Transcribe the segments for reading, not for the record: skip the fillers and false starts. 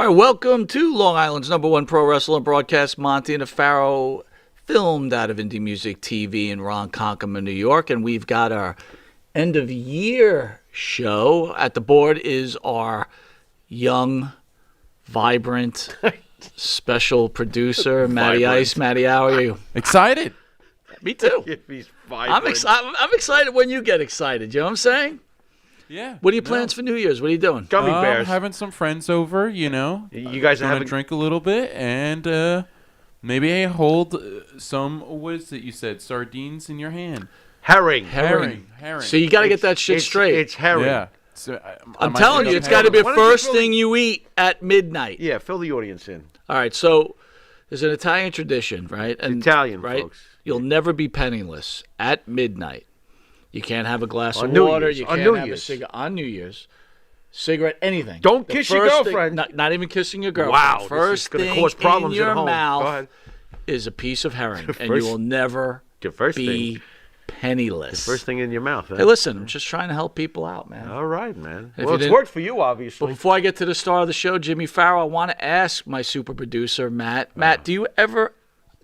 All right, welcome to Long Island's #1 pro wrestling broadcast, Monty and Faro, filmed out of Indie Music TV in Ronkonkoma, New York. And we've got our end-of-year show. At the board is our young, vibrant, special producer, Matty Ice. Matty, how are you? Excited. Me too. He's vibrant. I'm excited when you get excited. You know what I'm saying? Yeah. What are your plans for New Year's? What are you doing? Gummy bears. Having some friends over, you know. You guys are having to drink a little bit and maybe I hold some, what is it you said, sardines in your hand? herring. So you got to get that shit straight. It's herring. Yeah. So, I'm telling you, it's got to be the first thing you eat at midnight. Yeah, fill the audience in. All right, so there's an Italian tradition, right? And, Italian, right? folks. You'll never be penniless at midnight. You can't have a glass On of New water. Year's. You On can't New have a Year's. cigarette on New Year's. Cigarette, anything. Don't The kiss your first girlfriend. Thing, not even kissing your girlfriend. Wow, The first this is going thing to cause problems in your at home. Go mouth ahead. is a piece of herring, and first- you will never The first be thing. penniless. First thing in your mouth. Hey, listen, I'm just trying to help people out, man. All right, man. If Well, you it's didn't- worked for you, But obviously. before I get to the star of the show, Jimmy Farrow, I want to ask my super producer, Matt. Matt, do you ever,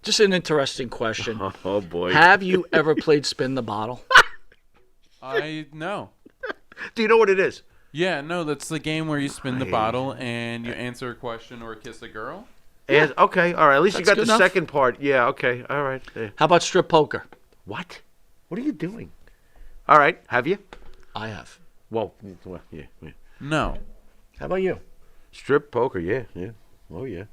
just an interesting question, Oh, boy. have you ever played Spin the Bottle? I know. Do you know what it is? Yeah, no, that's the game where you spin the bottle and you answer a question or kiss a girl. And, okay, all right. At least you That's got the good enough. second part. Yeah, okay. All right. Yeah. How about strip poker? What? What are you doing? All right. Have you? I have. Well, yeah. No. How about you? Strip poker, yeah. Oh, yeah.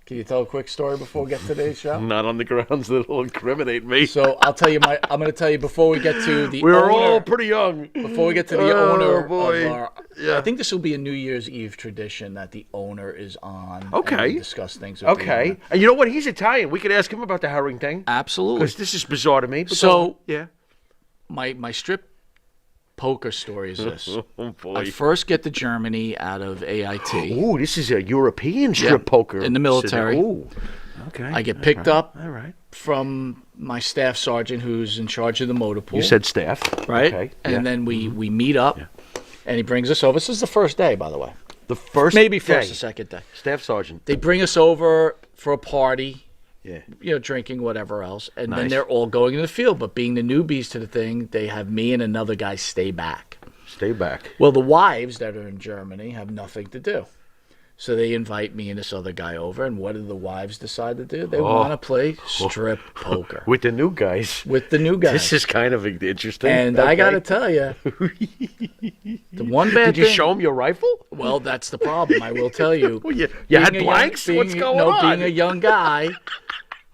Can you tell a quick story before we get to today's show? Not on the grounds that will incriminate me. So I'm going to tell you before we get to the We were owner. all pretty young. Before we get to the Oh, owner boy. of our, Yeah. I think this will be a New Year's Eve tradition that the owner is on. Okay. And we discuss things with the Okay. owner. And you know what? He's Italian. We could ask him about the herring thing. Absolutely. Because this is bizarre to me. But So- go on. Yeah. My strip poker story is this. Oh, I boy. first get to Germany out of AIT. Ooh, this is a European strip poker. in the military. Ooh. Okay. I get picked up All right. from my staff sergeant who's in charge of the motor pool. You said staff. right? Okay. And yeah. then we meet up, and he brings us over. This is the first day, by the way. The first Maybe first day. or second day. Staff sergeant. They bring us over for a party, Yeah. drinking, whatever else. And then Nice. they're all going in the field. But being the newbies to the thing, they have me and another guy stay back. Stay back. Well, the wives that are in Germany have nothing to do. So they invite me and this other guy over. And what do the wives decide to do? They want to play strip poker With the new guys. with the new guys. This is kind of interesting. And I got to tell you, the one bad Did you thing. show him your rifle? Well, that's the problem. I will tell you. Well, you Being had a young- blanks? being- What's going no, on? being a young guy,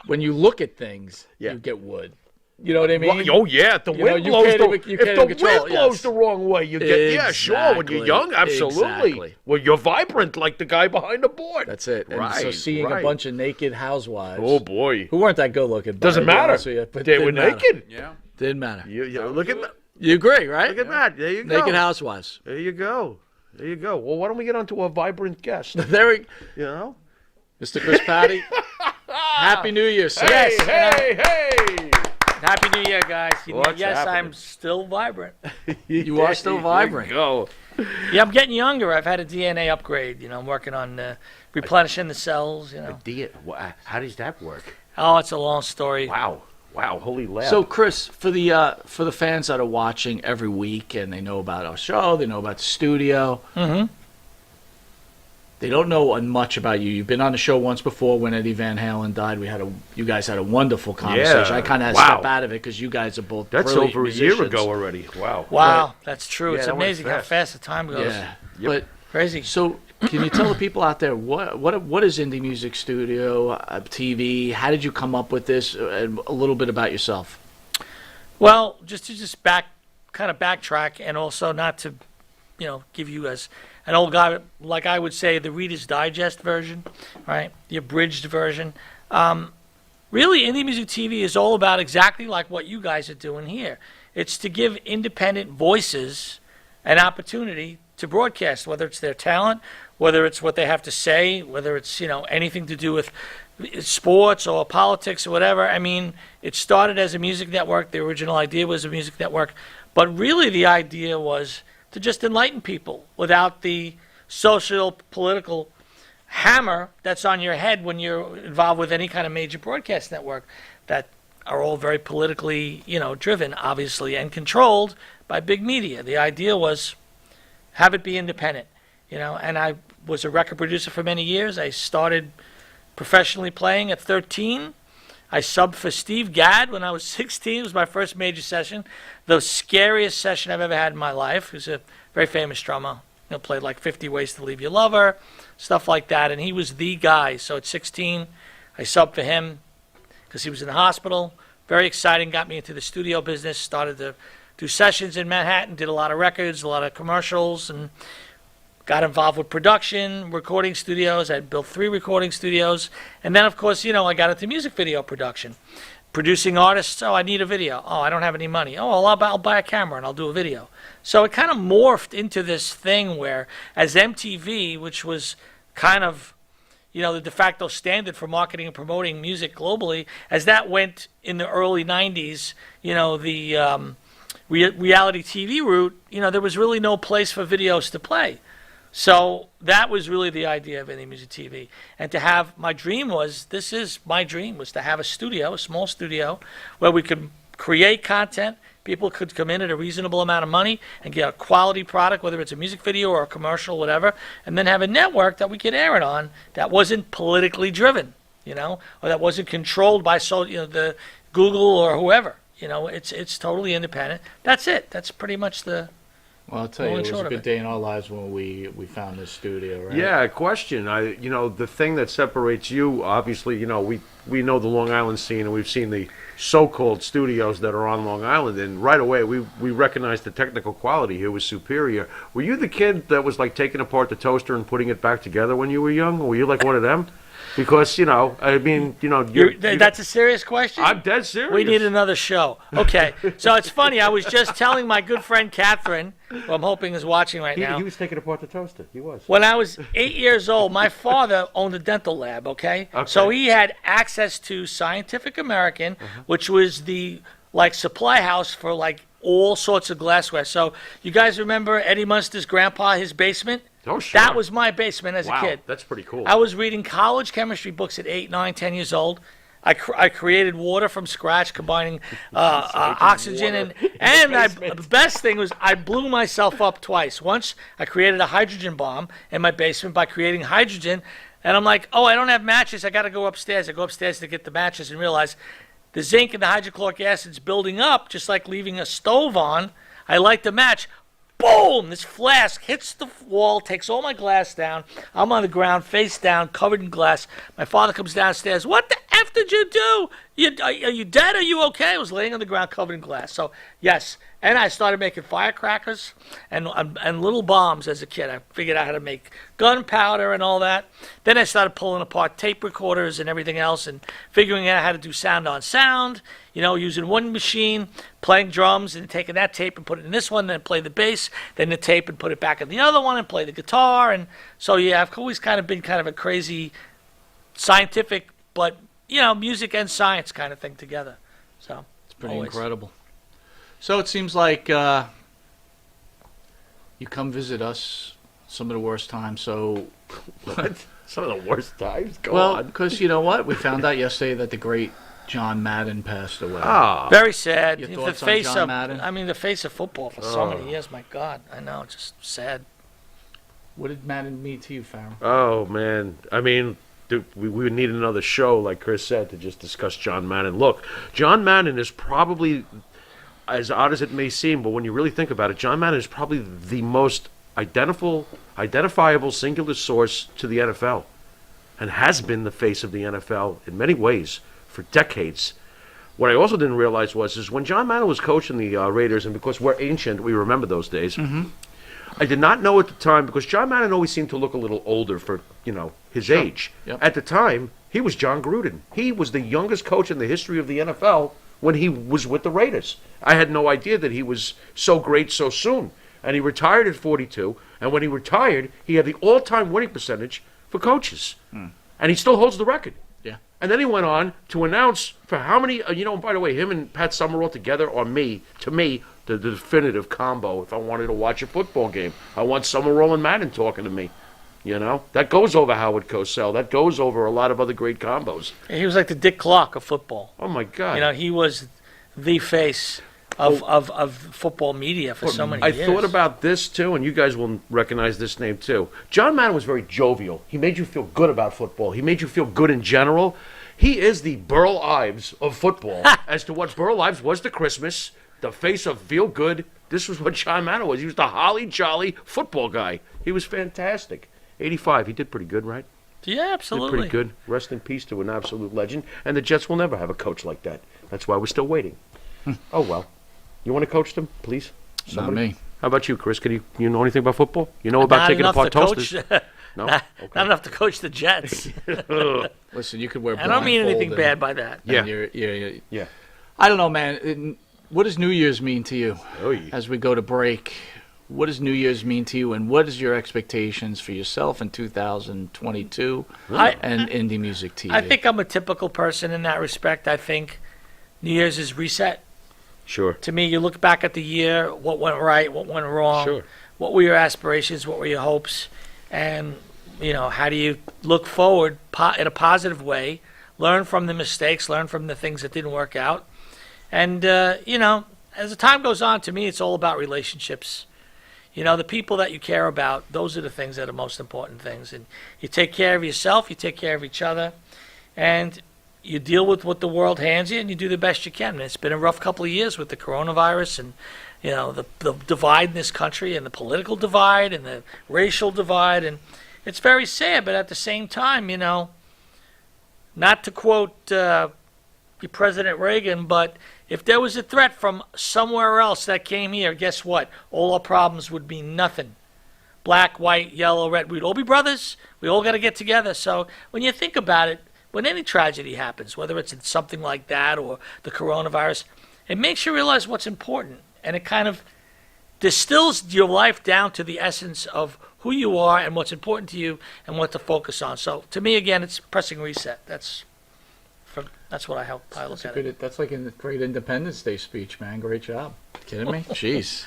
when you look at things, Yeah. you get wood. You know what I mean? Well, oh yeah, if the You know, wind you blows can't the even- you if can't the even control wind it, blows yes. the wrong way, you get yeah, sure. When you're young, absolutely. Exactly. Well, you're vibrant like the guy behind the board. That's it. And right. so seeing a right. bunch of naked housewives Oh boy, who weren't that good looking. doesn't to be matter. honest with you, but They were didn't matter. naked. Yeah. Didn't matter. You look at that. You agree, right? Look at that. There you go. Naked housewives. There you go. There you go. Well, why don't we get on to our vibrant guest? There we, You know. Mr. Chris Patty. Happy New Year, sir. Hey, Yes, hey. Happy New Year, guys. What's yes, happening? I'm still vibrant. You are still vibrant. Go. Yeah, I'm getting younger. I've had a DNA upgrade. I'm working on replenishing the cells. How does that work? Oh, it's a long story. Wow. Holy lab. So, Chris, for the fans that are watching every week and they know about our show, they know about the studio. Mm-hmm. They don't know much about you. You've been on the show once before when Eddie Van Halen died. You guys had a wonderful conversation. Yeah. I kind of had to Wow. step out of it because you guys are both that's brilliant over a musicians. year ago already. Wow. Wow, that's true. Yeah, It's that went amazing how fast. fast the time goes. Yeah, Yep. Crazy. but so can you tell the people out there what is Indie Music Studio TV? How did you come up with this? And a little bit about yourself. Well, just to backtrack, and also not to, give you as an old guy, like I would say, the Reader's Digest version, right? The abridged version. Really, Indie Music TV is all about exactly like what you guys are doing here. It's to give independent voices an opportunity to broadcast, whether it's their talent, whether it's what they have to say, whether it's, anything to do with sports or politics or whatever. I mean, it started as a music network. The original idea was a music network. But really the idea was to just enlighten people without the social, political hammer that's on your head when you're involved with any kind of major broadcast network that are all very politically, driven, obviously, and controlled by big media. The idea was have it be independent, and I was a record producer for many years. I started professionally playing at 13. I subbed for Steve Gadd when I was 16. It was my first major session. The scariest session I've ever had in my life. He was a very famous drummer. Played like 50 Ways to Leave Your Lover, stuff like that. And he was the guy. So at 16, I subbed for him because he was in the hospital. Very exciting. Got me into the studio business. Started to do sessions in Manhattan. Did a lot of records, a lot of commercials, and got involved with production, recording studios. I built 3 recording studios. And then, of course, I got into music video production. Producing artists, I need a video. I don't have any money. I'll buy a camera and I'll do a video. So it kind of morphed into this thing where, as MTV, which was kind of, the de facto standard for marketing and promoting music globally, as that went in the early 90s, the reality TV route, there was really no place for videos to play. So that was really the idea of Indie Music TV. And to have, my dream was to have a studio, a small studio, where we could create content. People could come in at a reasonable amount of money and get a quality product, whether it's a music video or a commercial, whatever, and then have a network that we could air it on that wasn't politically driven, or that wasn't controlled by the Google or whoever. It's totally independent. That's it. That's pretty much the... Well, I'll tell you, it was a good day in our lives when we found this studio, right? Yeah, question. The thing that separates you, obviously, we know the Long Island scene, and we've seen the so-called studios that are on Long Island, and right away we recognized the technical quality here was superior. Were you the kid that was like taking apart the toaster and putting it back together when you were young? Or were you like one of them? Because, that's a serious question? I'm dead serious. We need another show. Okay. So it's funny. I was just telling my good friend Catherine, who I'm hoping is watching right now. He was taking apart the toaster. He was. When I was 8 years old, my father owned a dental lab, okay? So he had access to Scientific American, which was the, supply house for, all sorts of glassware. So you guys remember Eddie Munster's grandpa, his basement? Oh, sure. That was my basement as a kid. That's pretty cool. I was reading college chemistry books at 8, 9, 10 years old. I created water from scratch, combining oxygen and the best thing was I blew myself up twice. Once I created a hydrogen bomb in my basement by creating hydrogen, and I'm like, I don't have matches. I got to go upstairs. I go upstairs to get the matches and realize the zinc and the hydrochloric acid's building up, just like leaving a stove on. I light the match. Boom! This flask hits the wall, takes all my glass down. I'm on the ground, face down, covered in glass. My father comes downstairs. What the F did you do? Are you dead? Are you okay? I was laying on the ground covered in glass. So, yes. And I started making firecrackers and little bombs as a kid. I figured out how to make gunpowder and all that. Then I started pulling apart tape recorders and everything else and figuring out how to do sound on sound, using one machine, playing drums and taking that tape and put it in this one, then play the bass, then the tape and put it back in the other one and play the guitar. And so, yeah, I've always kind of been kind of a crazy scientific, but, music and science kind of thing together. So it's pretty incredible. So it seems like you come visit us some of the worst times. So what? Some of the worst times? Go on. Because you know what? We found out yesterday that the great John Madden passed away. Very sad. Your thoughts on John Madden? I mean, the face of football for so many years. My God, I know, just sad. What did Madden mean to you, Farrell? Oh, man. I mean, we would need another show, like Chris said, to just discuss John Madden. Look, John Madden is probably, as odd as it may seem, but when you really think about it, John Madden is probably the most identifiable singular source to the NFL and has been the face of the NFL in many ways for decades. What I also didn't realize is when John Madden was coaching the Raiders, and because we're ancient, we remember those days, I did not know at the time, because John Madden always seemed to look a little older for, his age. Yep. At the time, he was John Gruden. He was the youngest coach in the history of the NFL when he was with the Raiders. I had no idea that he was so great so soon. And he retired at 42, and when he retired, he had the all-time winning percentage for coaches. And he still holds the record. Yeah. And then he went on to announce for how many, by the way, him and Pat Summerall together are to me, the definitive combo if I wanted to watch a football game. I want Summerall and Madden talking to me. You know, that goes over Howard Cosell. That goes over a lot of other great combos. He was like the Dick Clark of football. Oh my God! You know, he was the face of football media for so many years. I thought about this too, and you guys will recognize this name too. John Madden was very jovial. He made you feel good about football. He made you feel good in general. He is the Burl Ives of football. As to what Burl Ives was to Christmas, the face of feel good. This was what John Madden was. He was the holly jolly football guy. He was fantastic. 85, he did pretty good, right? Yeah, absolutely. Did pretty good. Rest in peace to an absolute legend. And the Jets will never have a coach like that. That's why we're still waiting. Oh, well. You want to coach them, please? Not me. How about you, Chris? Can you know anything about football? You know about taking apart toasters? No? Not Okay. enough to coach the Jets. Listen, you could wear I don't mean anything blindfold bad by that. Yeah. Yeah. I don't know, man. What does New Year's mean to you? Oh, yeah. As we go to break, what does New Year's mean to you, and what is your expectations for yourself in 2022 and indie music TV? I think I'm a typical person in that respect. I think New Year's is reset. Sure. To me, you look back at the year, what went right, what went wrong, Sure. what were your aspirations, what were your hopes, and, you know, how do you look forward in a positive way, learn from the mistakes, learn from the things that didn't work out. And, you know, as the time goes on, to me, it's all about relationships. You know, the people that you care about, those are the things that are most important things. And you take care of yourself, you take care of each other, and you deal with what the world hands you, and you do the best you can. And it's been a rough couple of years with the coronavirus and, you know, the divide in this country, and the political divide and the racial divide. And it's very sad, but at the same time, you know, not to quote President Reagan, but if there was a threat from somewhere else that came here, guess what? All our problems would be nothing. Black, white, yellow, red, we'd all be brothers. We all got to get together. So when you think about it, when any tragedy happens, whether it's something like that or the coronavirus, it makes you realize what's important. And it kind of distills your life down to the essence of who you are and what's important to you and what to focus on. So to me, again, it's pressing reset. That's what I look at it. That's like a great Independence Day speech, man. Great job. Kidding me? Jeez.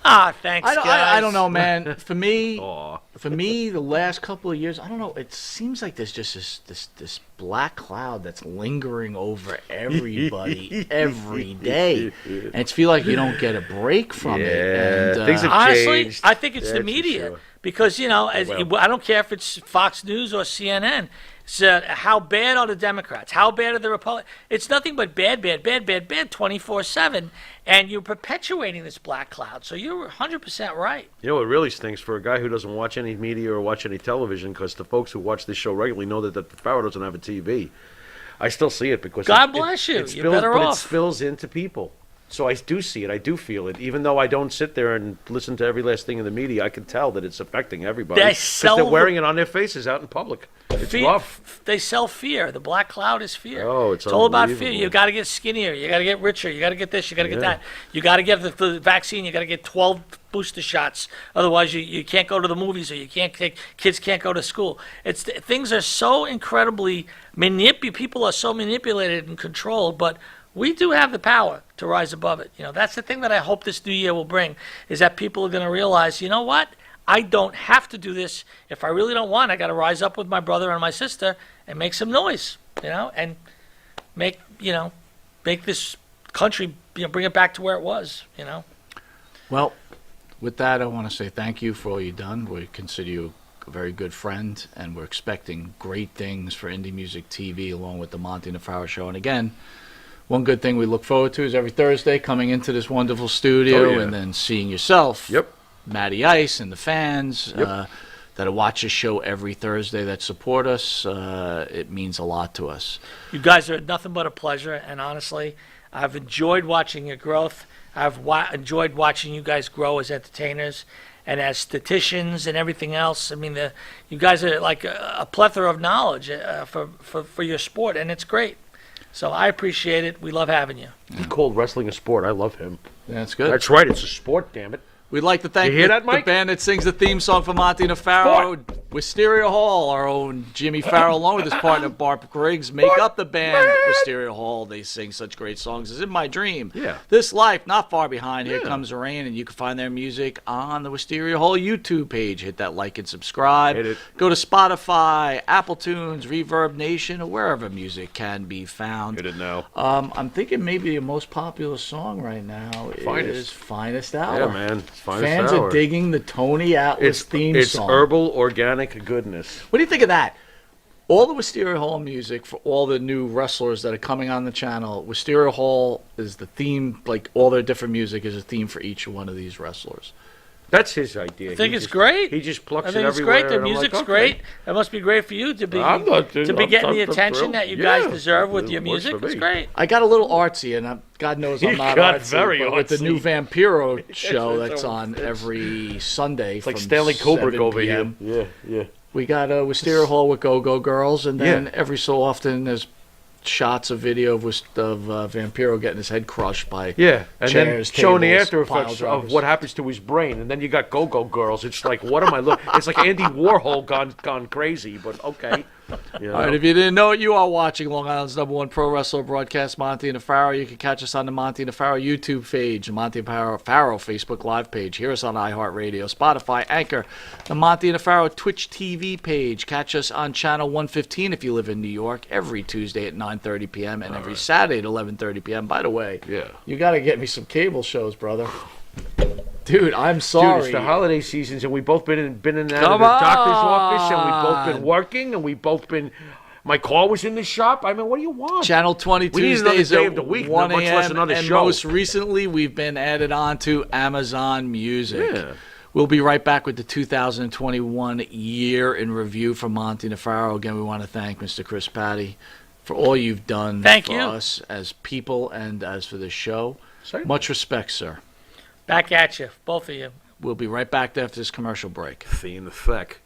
Thanks, guys. I don't know, man. For me, Aw. the last couple of years, I don't know. It seems like there's just this black cloud that's lingering over everybody every day, and it's feel like you don't get a break from it. And, things have Honestly, changed. I think it's That's the for media sure. because, you know, I don't care if it's Fox News or CNN. So how bad are the Democrats? How bad are the Republicans? It's nothing but bad, 24/7, and you're perpetuating this black cloud. So you're 100% right. You know what really stinks for a guy who doesn't watch any media or watch any television, because the folks who watch this show regularly know that Farrow doesn't have a TV. I still see it because God bless you. You're better but off. it spills into people. So I do see it. I do feel it. Even though I don't sit there and listen to every last thing in the media, I can tell that it's affecting everybody. They Because sell they're wearing it on their faces out in public. It's rough. They sell fear. The black cloud is fear. Oh, it's all about fear. unbelievable. You got to get skinnier. You got to get richer. You got to get this. You got to get that. You got to get the vaccine. You got to get 12 booster shots. Otherwise, you can't go to the movies, or kids can't go to school. Things are so incredibly people are so manipulated and controlled, but we do have the power to rise above it. You know, that's the thing that I hope this new year will bring, is that people are going to realize, you know what? I don't have to do this. If I really don't want, I got to rise up with my brother and my sister and make some noise, you know, and make this country, bring it back to where it was, you know. Well, with that, I want to say thank you for all you've done. We consider you a very good friend, and we're expecting great things for Indie Music TV along with the Monty and the Farrow Show. And again, one good thing we look forward to is every Thursday coming into this wonderful studio and then seeing yourself, Matty Ice, and the fans that watch the show every Thursday that support us. It means a lot to us. You guys are nothing but a pleasure, and honestly, I've enjoyed watching your growth. I've enjoyed watching you guys grow as entertainers and as statisticians and everything else. I mean, you guys are like a plethora of knowledge for your sport, and it's great. So I appreciate it. We love having you. He called wrestling a sport. I love him. That's good. That's right. It's a sport, damn it. We'd like to thank You hear the that, Mike? band that sings the theme song for Monty and the Farrow. Wisteria Hall, our own Jimmy Farrell, along with his partner Bart Griggs, make up the band Wisteria Hall. They sing such great songs as In My Dream, Yeah. This Life, Not Far Behind, Here Yeah. Comes the Rain, and you can find their music on the Wisteria Hall YouTube page. Hit that like and subscribe. Hit it. Go to Spotify, Apple Tunes, Reverb Nation, or wherever music can be found. Hit it now. I'm thinking maybe the most popular song right now is Finest Hour. Yeah, man. It's Finest Fans Hour. are digging the Tony Atlas theme It's song. herbal, organic goodness. What do you think of that? All the Wisteria Hall music for all the new wrestlers that are coming on the channel, Wisteria Hall is the theme, like all their different music is a theme for each one of these wrestlers. That's his idea. I think it's great. He just plucks I it think it's everywhere. great. The and I'm music's like, okay. great. It must be great for you to be I'm getting the attention thrilled. that you guys Yeah. deserve with your It works music. for It's me. great. I got a little artsy, and God knows I'm You not got artsy, very but with the new artsy. Vampiro show that's on every Sunday It's like from Stanley Kubrick 7 over p.m. here. Yeah. We got Wisteria Hall with Go-Go Girls, and then Yeah. every so often there's shots of video of Vampiro getting his head crushed by Yeah, and chairs, then showing the tables, after pile effects drivers. of what happens to his brain, and then you got Go-Go Girls. It's like, what am I looking? It's like Andy Warhol gone crazy, but okay. You know? All right, if you didn't know it, you are watching Long Island's #1 pro wrestler broadcast, Monty and Farrow. You can catch us on the Monty and Farrow YouTube page, the Monty and Farrow Facebook Live page. Hear us on iHeartRadio, Spotify, Anchor, the Monty and Farrow Twitch TV page. Catch us on Channel 115 if you live in New York every Tuesday at 9:30 p.m. and every Saturday at 11:30 p.m. By the way, Yeah. you got to get me some cable shows, brother. Dude, I'm sorry. Dude, it's the holiday seasons, and we've both been in and out Come of the doctor's office, and we've on. both been working, and we've both been. My car was in the shop. I mean, what do you want? Channel 20 We need another Tuesdays day at of the week, 1 much less a.m. another and show. most recently, we've been added on to Amazon Music. Yeah. We'll be right back with the 2021 year in review for Monty Nefaro. Again, we want to thank Mr. Chris Patty for all you've done Thank for you. us as people and as for this show. Certainly. Much respect, sir. Back at you, both of you. We'll be right back after this commercial break. Theme effect.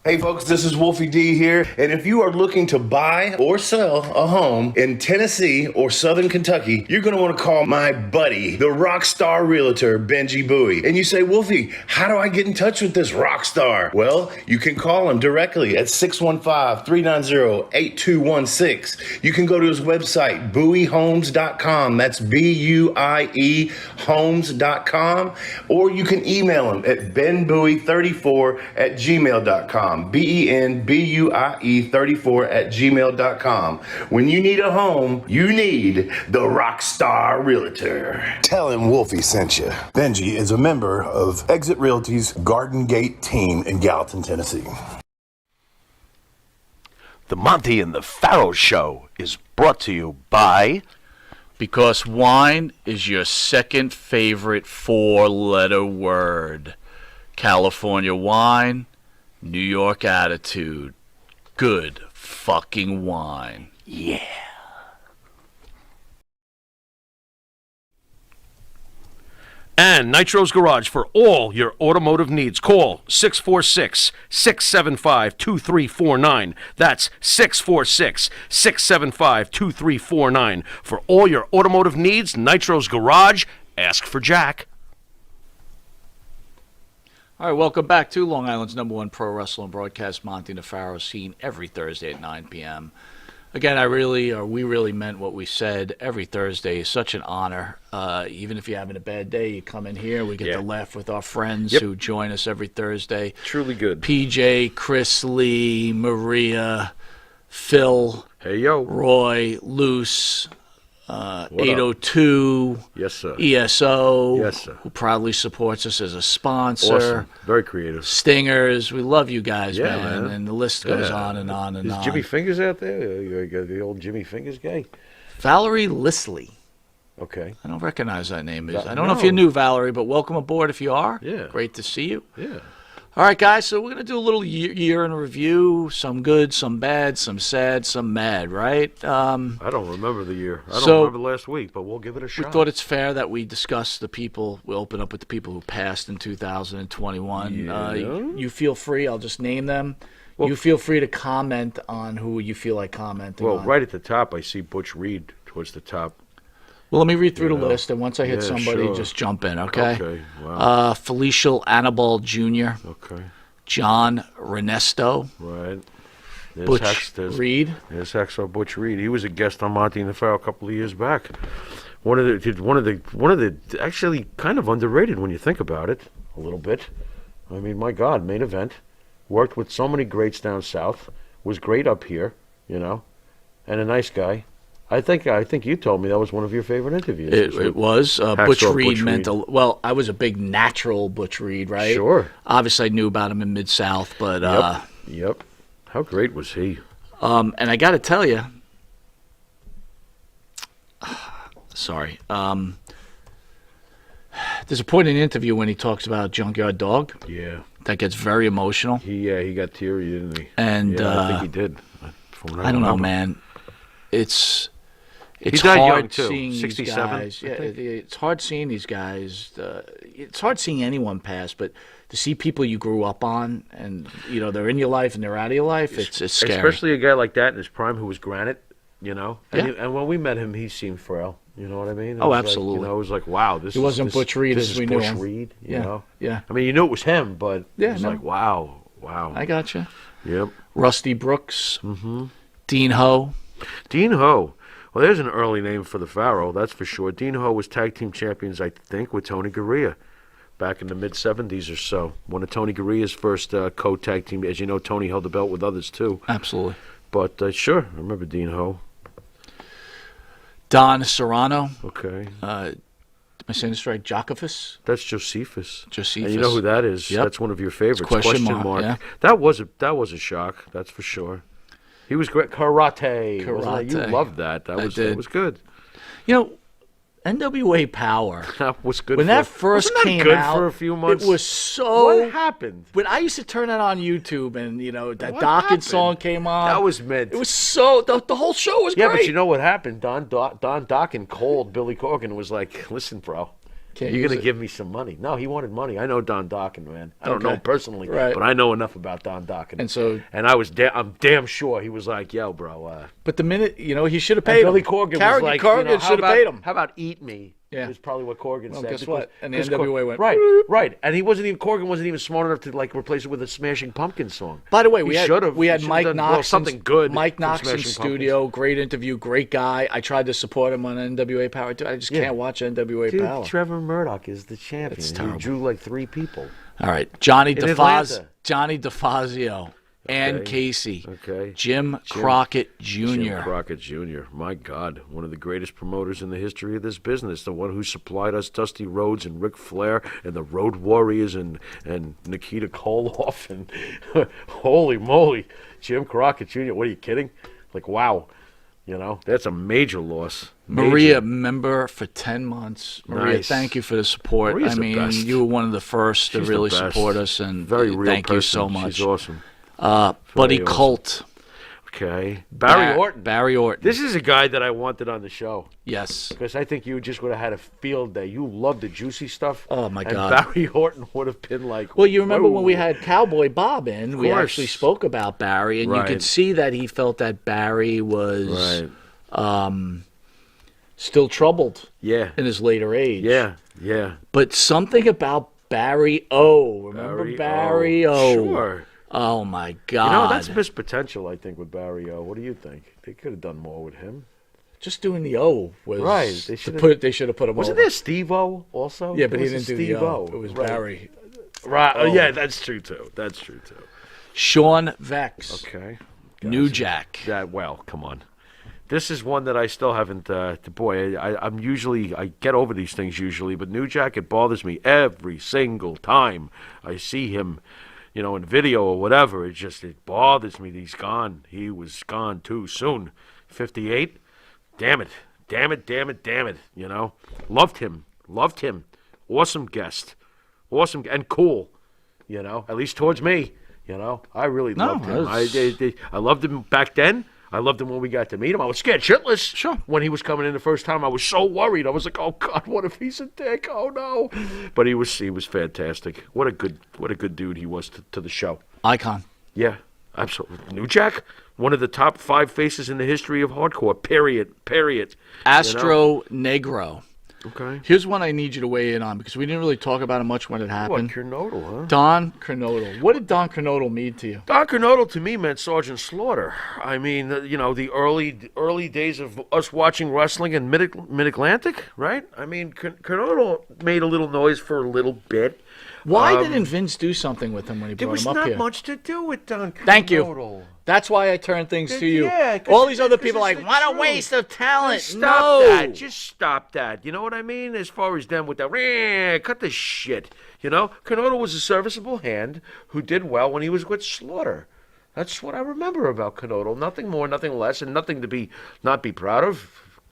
Hey folks, this is Wolfie D here, and if you are looking to buy or sell a home in Tennessee or Southern Kentucky, you're going to want to call my buddy, the rock star realtor, Benji Bowie. And you say, Wolfie, how do I get in touch with this rock star? Well, you can call him directly at 615-390-8216. You can go to his website, bowiehomes.com. That's B-U-I-E homes.com. Or you can email him at benbowie34@gmail.com. BENBUIE34@gmail.com. When you need a home, you need the Rockstar Realtor. Tell him Wolfie sent you. Benji is a member of Exit Realty's Garden Gate team in Gallatin, Tennessee. The Monty and the Pharaoh Show is brought to you by... Because wine is your second favorite four-letter word. California wine, New York attitude. Good fucking wine. Yeah. And Nitro's Garage for all your automotive needs. Call 646-675-2349. That's 646-675-2349. For all your automotive needs, Nitro's Garage. Ask for Jack. All right, welcome back to Long Island's #1 pro wrestling broadcast, Monty Nefaro, seen every Thursday at 9 p.m. Again, we really meant what we said. Every Thursday is such an honor. Even if you're having a bad day, you come in here. We get to laugh with our friends who join us every Thursday. Truly good. PJ, Chris Lee, Maria, Phil, Hey, yo. Roy, Luce, 802, Yes, sir. ESO, Yes, sir. who proudly supports us as a sponsor. Awesome. Very creative. Stingers, we love you guys, Yeah, man. man. And the list goes Yeah. on and on and Is on. Jimmy Fingers out there? You got the old Jimmy Fingers guy? Valerie Lisley. Okay. I don't recognize that name. Va- I don't know if no. you knew Valerie, but welcome aboard if you are. Yeah. Great to see you. Yeah. All right, guys, so we're going to do a little year in review. Some good, some bad, some sad, some mad, right? I don't remember the year. I don't So- remember last week, but we'll give it a We shot. thought it's fair that we discuss the people. We'll open up with the people who passed in 2021. Yeah. You feel free. I'll just name them. You feel free to comment on who you feel like commenting Well, on. right at the top, I see Butch Reed towards the top. Well, let me read through You the know. list, and once I hit Yeah, somebody, sure. just jump in, okay? Okay, wow. Felicia Annabelle Jr., Okay. John Renesto, Right. There's Butch Reed. There's Hacksaw Butch Reed. He was a guest on Monty and the Pharaoh a couple of years back. One of the actually kind of underrated when you think about it a little bit. I mean, my God, main event. Worked with so many greats down south. Was great up here, and a nice guy. I think you told me that was one of your favorite interviews. It was. Butch Hacksaw Reed Butch meant Reed. well, I was a big natural Butch Reed, right? Sure. Obviously, I knew about him in Mid-South, but Yep. How great was he? and I got to tell you, sorry. There's a point in the interview when he talks about Junkyard Dog Yeah. that gets very emotional. He got teary, didn't he? And, yeah, I think he did. From what I don't know, remember. man. It's died hard young, too. seeing 67, these guys. I Yeah, think. it's hard seeing these guys. It's hard seeing anyone pass, but to see people you grew up on and they're in your life and they're out of your life, it's scary. Especially a guy like that in his prime who was granite, And, Yeah. and when we met him, he seemed frail. You know what I mean? It Oh, was absolutely. Like, it was like, wow, this He wasn't Butch Reed this as is we knew Butch him. Reed, you Yeah, know? yeah. I mean, you knew it was him, but Yeah, it was no. like, wow. I got you. Yep. Rusty Brooks, Dean Ho. Dean Ho. Well, there's an early name for the Pharaoh, that's for sure. Dean Ho was tag team champions, I think, with Tony Gurria back in the mid-'70s or so. One of Tony Gurria's first co-tag team. As you know, Tony held the belt with others, too. Absolutely. But, sure, I remember Dean Ho. Don Serrano. Okay. Am I saying this right? Josephus? That's Josephus. Josephus. And you know who that is? Yep. That's one of your favorites. Question mark, yeah. That was a shock. That's for sure. He was great. Karate. Wasn't it? You Karate. loved that. That did. was good. NWA Power. That was good. When that first wasn't that came good out, for a few months. it was so. What happened? When I used to turn that on YouTube, and that What Dokken happened? song came on, That was mid. It was so. The whole show was Yeah, great. but you know what happened? Don Dokken called Billy Corgan and was like, "Listen, bro, Can't you're use gonna it. give me some money." No, he wanted money. I know Don Dokken, man. I don't know Okay. him personally, Right. but I know enough about Don Dokken. And so- I'm damn sure he was like, "Yo, bro." But the minute he should have And paid Billy him. Corgan Corgan was like, Corgan should have paid him. How about eat me? Yeah. Is probably what Corgan Well, said. guess because- what? And the because NWA went, right, and Corgan wasn't even smart enough to like replace it with a Smashing Pumpkins song. By the way, He we had should've- we he had should've Mike done, Knox. something good. Mike from Knox in Smashing studio. Great interview. Great guy. I tried to support him on NWA Power. Dude, I just Yeah. can't watch NWA Dude, Power. Trevor Murdoch is the champion. It's He terrible. drew like 3 people. All right, Johnny In Atlanta. DeFazio, Ann Okay. Casey, Okay. Jim Crockett Jr. Jim Crockett Jr. My God, one of the greatest promoters in the history of this business. The one who supplied us Dusty Rhodes and Ric Flair and the Road Warriors and Nikita Koloff and holy moly, Jim Crockett Jr. What are you kidding? Like wow, that's a major loss. Maria, Major. member for 10 months. Maria, Nice. thank you for the support. Maria's I the mean, best. you were one of the first to She's the really best. support us, and Very real thank you person. so much. She's awesome. Buddy awesome. Colt. Okay, Barry Orton. Barry Orton. This is a guy that I wanted on the show. Yes. Because I think you just would have had a field day. You love the juicy stuff. Oh, my and God. Barry Orton would have been like, Well, you remember when we whoa. had Cowboy Bob in, we course. actually spoke about Barry, and you Right. could see that he felt that Barry was Right. still troubled Yeah. in his later age. Yeah. Yeah. But something about Barry O. Remember Barry O? Sure. Oh, my God. That's missed potential, I think, with Barry O. What do you think? They could have done more with him. Just doing the O was Right, They they should should've- have put him Wasn't over. there Steve O also? Yeah, but There he was didn't a do the Steve O. It was Right. Barry. Right. Oh, yeah, that's true, too. That's true, too. Sean Vex. Okay. New Jack. Well, come on. This is one that I still haven't. I get over these things usually, but New Jack, it bothers me every single time I see him, in video or whatever. It bothers me that he's gone. He was gone too soon. 58. Damn it. Loved him. Awesome guest. Awesome and cool. At least towards me. I really loved him. I loved him back then. I loved him when we got to meet him. I was scared shitless. Sure. When he was coming in the first time, I was so worried. I was like, "Oh God, what if he's a dick? Oh no!" But he was fantastic. What a good dude he was to the show. Icon. Yeah, absolutely. New Jack, one of the top 5 faces in the history of hardcore. Period. Astro Negro. Okay. Here's one I need you to weigh in on because we didn't really talk about it much when it What, happened. Kernodle, huh? Don Kernodle. What did Don Kernodle mean to you? Don Kernodle to me meant Sergeant Slaughter. I mean, the early days of us watching wrestling in Mid-Atlantic, right? I mean, Kernodle made a little noise for a little bit. Why didn't Vince do something with him when he There brought was him up not here? much to do with Don Kernodle. Thank you. That's why I turn things to you. Yeah, 'cause All these other it's people are like, the what a truth. waste of talent. Just No. stop that. Just stop that. You know what I mean? As far as them with that, cut the shit. Kernodle was a serviceable hand who did well when he was with Slaughter. That's what I remember about Kernodle. Nothing more, nothing less, and nothing to not be proud of.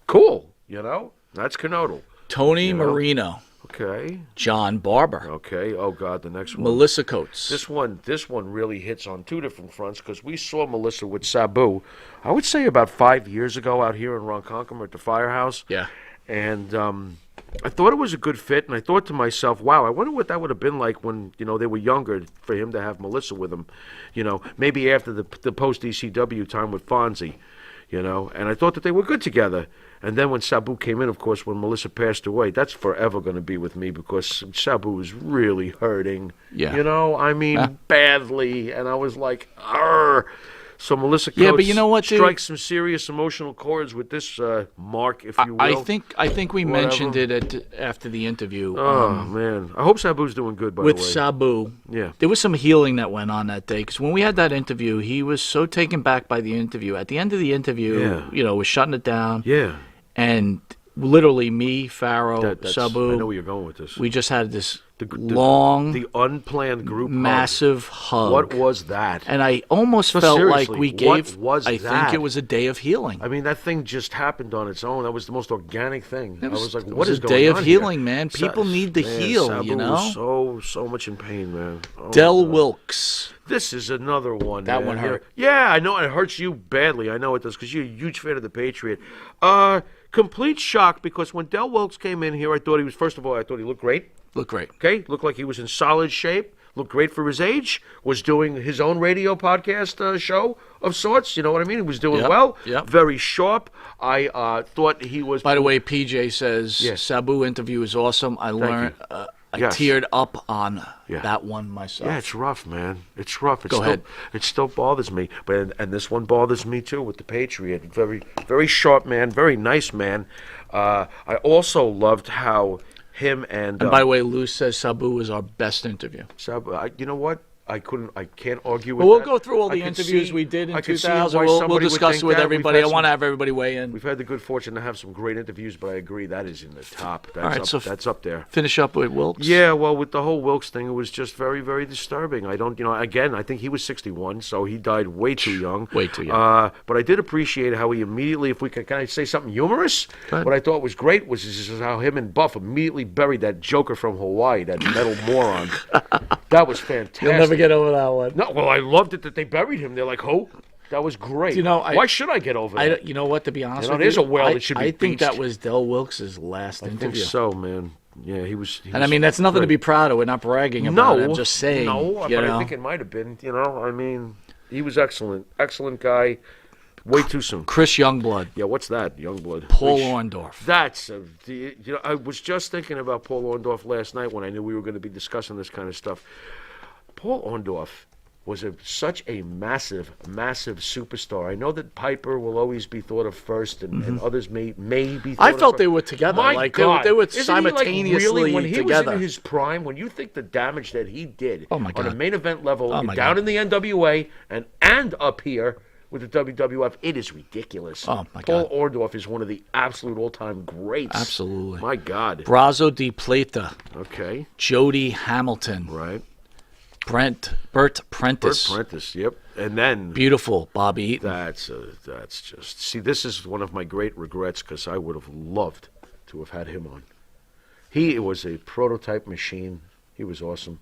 Cool. That's Kernodle. Tony Marino. Okay. John Barber. Okay. Oh God, the next one. Melissa Coates. This one really hits on two different fronts because we saw Melissa with Sabu, I would say about 5 years ago out here in Ronkonkoma at the Firehouse. Yeah. And I thought it was a good fit, and I thought to myself, wow, I wonder what that would have been like when, they were younger for him to have Melissa with him, maybe after the post-ECW time with Fonzie, and I thought that they were good together. And then when Sabu came in, of course, when Melissa passed away, that's forever going to be with me because Sabu was really hurting, Yeah. badly, and I was like, argh. So Melissa Coates but you know what, dude? strikes some serious emotional chords with this mark, if you will. I think we mentioned it after the interview. Oh, man. I hope Sabu's doing good, by the way. With Sabu. Yeah. There was some healing that went on that day because when we had that interview, he was so taken back by the interview. At the end of the interview, we're shutting it down. Yeah. And literally me, Farrow, Sabu. I know where you're going with this. We just had this long, the unplanned group massive hug. What was that? And I almost felt like seriously, we gave. what was I that? think it was a day of healing. I mean, that thing just happened on its own. That was the most organic thing. I was like, it what was is a going day on of here? healing, man. People need to heal, Sabu was so much in pain, man. Oh, Del God. Wilkes. This is another one. That man. one hurt. Yeah, I know it hurts you badly. I know it does because you're a huge fan of the Patriot. Complete shock because when Del Wilkes came in here, I thought he looked great. Look great. Okay, looked like he was in solid shape. Looked great for his age. Was doing his own radio podcast show of sorts. You know what I mean? He was doing well. Yep. Very sharp. I thought he was. By the way, PJ says Yes. Sabu interview is awesome. I learned. I Yes. teared up on Yeah. that one myself. Yeah, it's rough, man. It's rough. Go ahead. It still bothers me. But and this one bothers me too with the Patriot. Very, very sharp man. Very nice man. I also loved how him and And by the way, Lou says Sabu was our best interview. you know what? I can't argue with Well, we'll that. go through all I the can interviews see- we did in I can see 2000. why We'll somebody would discuss think it with that. everybody. I want to have everybody weigh in. We've had the good fortune to have some great interviews, but I agree that is in the top. That's All right, up, so that's up there. Finish up with Wilkes. Yeah, well, with the whole Wilkes thing, it was just very, very disturbing. I don't, again, I think he was 61, so he died way too young. Way too young. But I did appreciate how he immediately, can I say something humorous? Go ahead. What I thought was great was just how him and Buff immediately buried that joker from Hawaii, that metal moron. That was fantastic. You'll never get over that one. No, well, I loved it that they buried him. They're like, "Oh, that was great." Why should I get over that? You know what? To be honest, with there's you, a whale that should be I think that beached. was Del Wilkes' last I think interview. so, man. Yeah, he was. And I mean, that's nothing to be proud of. We're not bragging about it. I'm just saying. No, you but know? I think it might have been. I mean, he was excellent. Excellent guy. Way too soon. Chris Youngblood. Yeah, what's that? Youngblood. Paul Orndorff. That's I was just thinking about Paul Orndorff last night when I knew we were going to be discussing this kind of stuff. Paul Orndorff was such a massive, massive superstar. I know that Piper will always be thought of first, and others may be. Thought I of felt first. they were together. My Like God. they were Isn't he, simultaneously really, when he together. was in his prime, when you think the damage that he did Oh, my on a God. main event level, Oh, my down God. in the NWA and up here with the WWF, it is ridiculous. Oh, my Paul God. Orndorff is one of the absolute all-time greats. Absolutely. My God. Brazo de Plata. Okay. Jody Hamilton. Right. Bert Prentice. Burt Prentice. Yep. And then Beautiful Bobby Eaton. that's just see. This is one of my great regrets because I would have loved to have had him on. He was a prototype machine. He was awesome.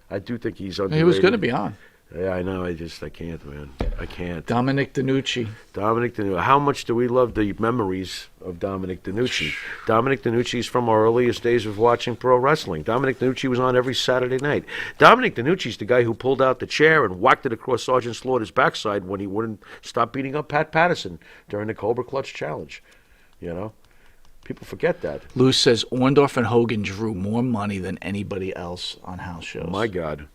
I do think he's underrated. He was going to be on. Yeah, I know. I can't, man. I can't. Dominic Denucci. Dominic Denucci. How much do we love the memories of Dominic Denucci? Dominic Denucci is from our earliest days of watching pro wrestling. Dominic Denucci was on every Saturday night. Dominic Denucci's the guy who pulled out the chair and whacked it across Sergeant Slaughter's backside when he wouldn't stop beating up Pat Patterson during the Cobra Clutch Challenge. People forget that. Lou says Orndorff and Hogan drew more money than anybody else on house shows. My God.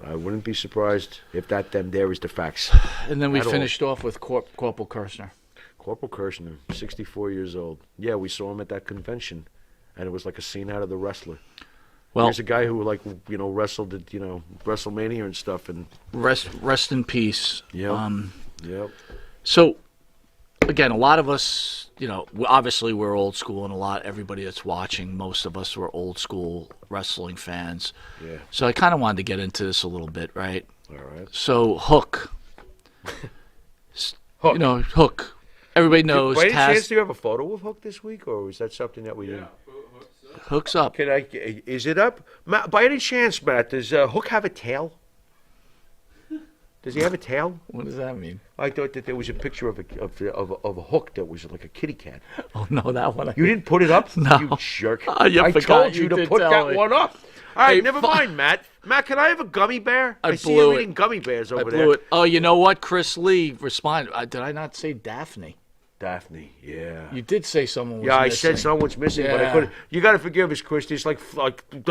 I wouldn't be surprised if them there is the facts. And then we At all. finished off with Corporal Kirchner. Corporal Kirchner, 64 years old. Yeah, we saw him at that convention, and it was like a scene out of The Wrestler. Well, Here's a guy who, like, wrestled at, WrestleMania and stuff. And rest in peace. Yep. Yep. So, again, a lot of us, obviously we're old school, and everybody that's watching, most of us were old school wrestling fans. Yeah. So I kind of wanted to get into this a little bit, right? All right. So Hook. Hook. Hook. Everybody knows. By any Taz. chance, do you have a photo of Hook this week, or is that something that we didn't? Hook's up. Is it up? Matt, by any chance, Matt, does Hook have a tail? Does he have a tail? What does that mean? I thought that there was a picture of a Hook that was like a kitty cat. Oh, no, that one. You didn't put it up? No. You jerk. You I forgot. told you You to did put tell that me. one up. All right, Hey, never mind, Matt. Matt, can I have a gummy bear? I see blew you it. eating gummy bears over I there. blew it. Oh, you know what? Chris Lee responded. Did I not say Daphne? Daphne, yeah. You did say someone was Yeah, I missing. said someone's missing, but I Yeah. couldn't. You got to forgive us, Chris. It's like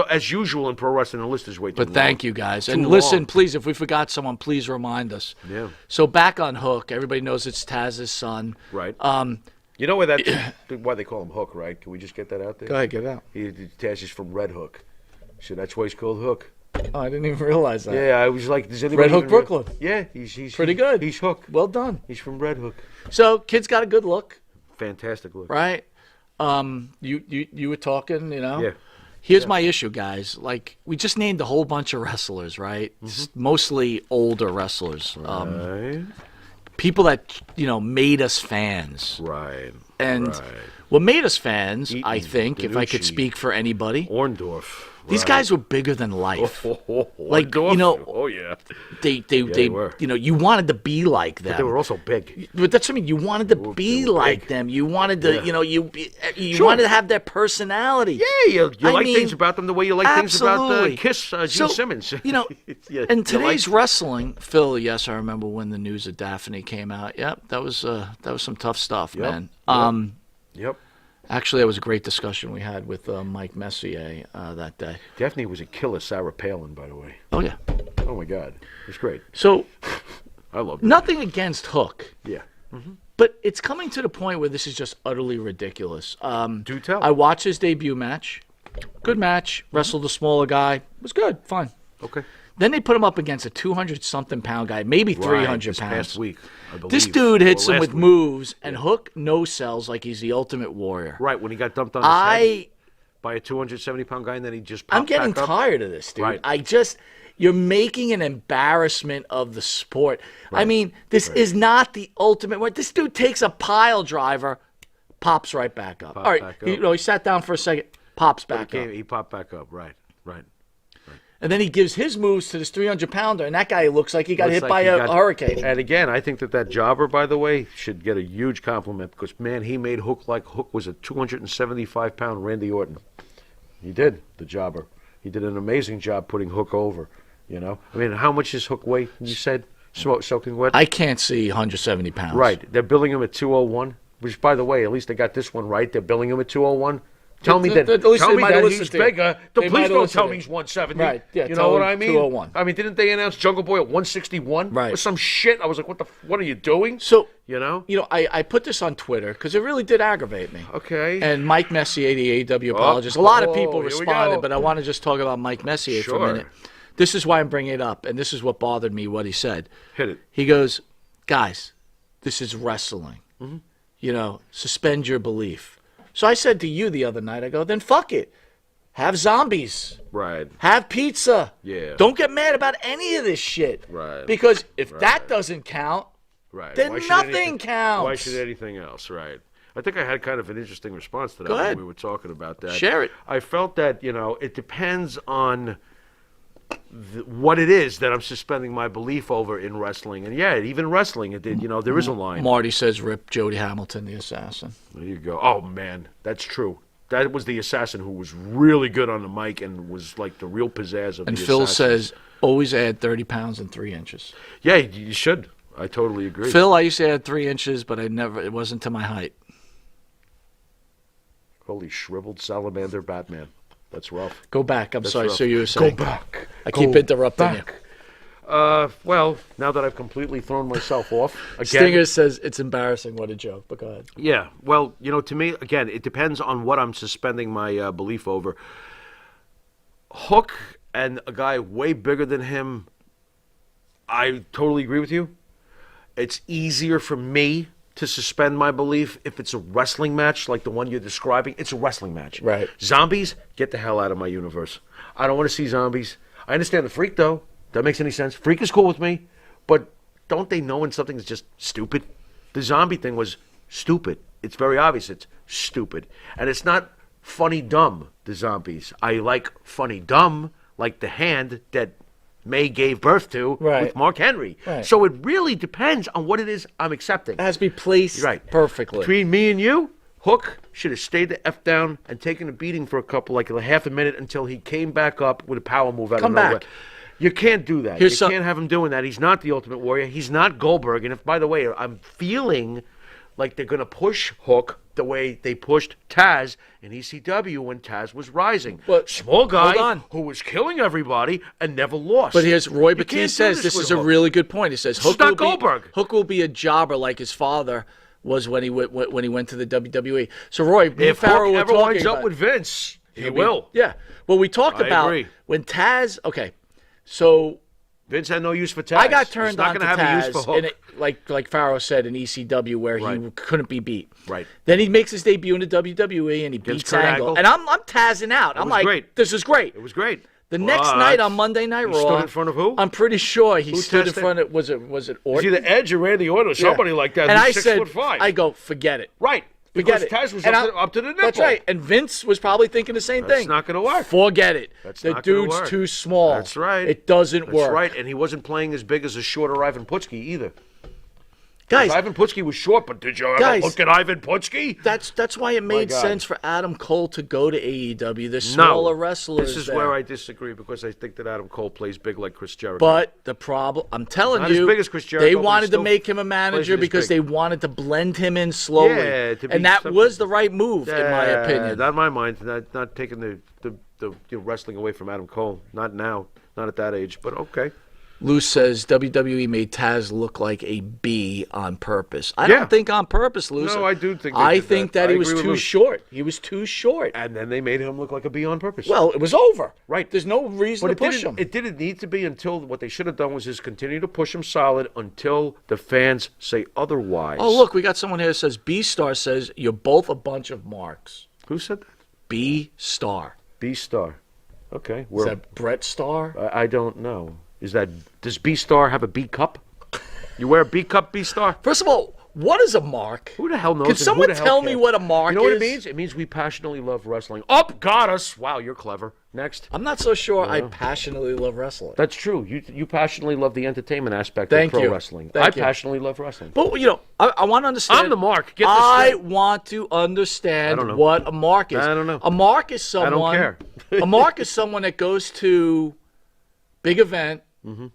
as usual in pro wrestling, the list is way too long. But thank you, guys. Too And listen, long. please, if we forgot someone, please remind us. Yeah. So back on Hook, everybody knows it's Taz's son. Right. You know why why they call him Hook, right? Can we just get that out there? Go ahead, get it out. Taz is from Red Hook, so that's why he's called Hook. Oh, I didn't even realize that. Yeah, I was like, does anybody Red Hook, even Brooklyn. Yeah, he's Pretty good. He's Hook. Well done. He's from Red Hook. So kid's got a good look, Fantastic look. right? You were talking, Yeah. Here's my issue, guys. Like, we just named a whole bunch of wrestlers, right? Just mostly older wrestlers. Right. People that, made us fans. Right. And Right. what made us fans, I Eaton, think, if I could Denucci. speak for anybody, Orndorff. these right. guys were bigger than life. Like, Orndorff. Oh yeah. They were. you wanted to be like them. They were also big. But that's what I mean. You wanted to be were like big. them. You wanted to, Yeah. you Sure. wanted to have their personality. Yeah, you I like mean, things about them the way you like things absolutely. about Kiss, Gene So, Simmons. Yeah, you in like- today's wrestling, Phil. Yes, I remember when the news of Daphne came out. Yep, that was some tough stuff, Yep. man. Yep. Actually, that was a great discussion we had with Mike Messier that day. Daphne was a killer Sarah Palin, by the way. Oh yeah. Oh my God, it was great. So I love it. nothing against Hook. Yeah. But it's coming to the point where this is just utterly ridiculous. Do tell. I watched his debut match. Good match. Wrestled a smaller guy. Was good. Fine. Okay. Then they put him up against a 200-something pound guy, maybe 300 this pounds. past week, I believe. This dude hits Or him last with week. moves, and Hook no-sells like he's the ultimate warrior. Right, when he got dumped on his head I by a 270-pound guy, and then he just popped I'm getting back up. tired of this, dude. Right. You're making an embarrassment of the sport. I mean, this is not the ultimate one. This dude takes a pile driver, pops right back up. All right, back up. he sat down for a second, pops back up. He popped back up. Right. And then he gives his moves to this 300-pounder, and that guy looks like he got Looks hit like by he a got- hurricane. And again, I think that jobber, by the way, should get a huge compliment because, man, he made Hook like Hook was a 275-pound Randy Orton. He did, the jobber. He did an amazing job putting Hook over, I mean, how much is Hook weight, you said, soaking wet? I can't see 170 pounds. Right. They're billing him at 201, which, by the way, at least they got this one right. They're billing him at 201. Tell me that, At least tell they me might have that listened he's to you. bigger. They might Please have don't listened tell to me you. he's 170. Right, yeah, You tell know what him I mean? 201. I mean, didn't they announce Jungle Boy at 161? Right. Or some shit. I was like, what are you doing? So, You know? I put this on Twitter because it really did aggravate me. Okay. And Mike Messier, the AEW apologist, a lot of people here we responded, go. but I want to just talk about Mike Messier for a Sure. minute. This is why I'm bringing it up, and this is what bothered me, what he said. Hit it. He goes, guys, this is wrestling. Suspend your belief. So I said to you the other night, I go, then fuck it. Have zombies. Right. Have pizza. Yeah. Don't get mad about any of this shit. Right. Because if that doesn't count, Right. then Why should nothing anything- counts. Why should anything else? Right. I think I had kind of an interesting response to that Go when ahead. we were talking about that. Share it. I felt that, it depends on what it is that I'm suspending my belief over in wrestling. And yeah, even wrestling, it did, there is a line. Marty says, rip Jody Hamilton, the assassin. There you go. Oh, man, that's true. That was the assassin who was really good on the mic and was like the real pizzazz of And the Phil assassins. says, always add 30 pounds and 3 inches. Yeah, you should. I totally agree. Phil, I used to add 3 inches, but it wasn't to my height. Holy shriveled salamander Batman. That's rough. Go back. I'm sorry. rough. So you were saying. Go back. I keep interrupting you. Well, now that I've completely thrown myself off again. Stinger says it's embarrassing. What a joke. But go ahead. Yeah. Well, to me, again, it depends on what I'm suspending my belief over. Hook and a guy way bigger than him, I totally agree with you. It's easier for me to suspend my belief if it's a wrestling match like the one you're describing. It's a wrestling match. Right. Zombies, get the hell out of my universe. I don't want to see zombies. I understand the Freak, though. That makes any sense. Freak is cool with me, but don't they know when something's just stupid? The zombie thing was stupid. It's very obvious it's stupid. And it's not funny dumb, the zombies. I like funny dumb, like the hand that May gave birth to with Mark Henry. Right. So it really depends on what it is I'm accepting. It has to be placed perfectly. Between me and you, Hook should have stayed the F down and taken a beating for a half a minute until he came back up with a power move out of nowhere. Back. You can't do that. You can't have him doing that. He's not the Ultimate Warrior. He's not Goldberg. And if, by the way, I'm feeling like they're going to push Hook the way they pushed Taz in ECW when Taz was rising. But small guy who was killing everybody and never lost. But here's Roy Batiste says this is a really good point. He says Hook will be a jobber like his father was when he went to the WWE. So Roy, if Hook ever winds up with Vince, he will. Yeah. Well, we talked about when Taz. Okay. So Vince had no use for Taz. I got turned on to Taz, a use for Hook. like Pharaoh said in ECW, where he couldn't be beat. Right. Then he makes his debut in the WWE and he beats Angle. And I'm tazzing out. I'm like, great. This is great. It was great. The next night on Monday Night Raw, stood in front of who? I'm pretty sure he stood in front of was it Orton? Was either Edge or Randy Orton or somebody like that? And I who's said, 6'5". I go, forget it. Right. Forget because it. Taz was up to the nipple. That's right. And Vince was probably thinking the same thing. That's not going to work. Forget it. That's the not gonna dude's work. too small. That's right. It doesn't work. That's right. And he wasn't playing as big as a shorter Ivan Putski either. Guys, Ivan Putski was short, but did you ever look at Ivan Putski? That's why it made sense for Adam Cole to go to AEW. The smaller wrestlers. This is where I disagree because I think that Adam Cole plays big like Chris Jericho. But the problem, I'm telling Not you, as big as Chris Jericho, they but wanted he to make him a manager because they wanted to blend him in slowly. Yeah, and that was the right move, in my opinion. Not in my mind. Not taking the wrestling away from Adam Cole. Not now. Not at that age. But okay. Luce says WWE made Taz look like a B on purpose. I don't think on purpose, Luce. No, I do think I think that he was too short. He was too short. And then they made him look like a B on purpose. Well, it was over. Right. There's no reason to push him. It didn't need to be until what they should have done was just continue to push him solid until the fans say otherwise. Oh, look, we got someone here that says B-Star says you're both a bunch of marks. Who said that? B-Star. B-Star. Okay. Is that Brett Star? I don't know. Does B-Star have a B cup? You wear a B cup, B-Star? First of all, what is a mark? Who the hell knows? Can someone tell me what a mark is? You know what it means? It means we passionately love wrestling. Got us. Wow, you're clever. Next. I'm not so sure I passionately love wrestling. That's true. You passionately love the entertainment aspect of pro wrestling. I passionately love wrestling. But, I want to understand. I'm the mark. Get this I straight. want to understand what a mark is. I don't know. A mark is someone. I don't care. A mark is someone that goes to big event. Mm-hmm.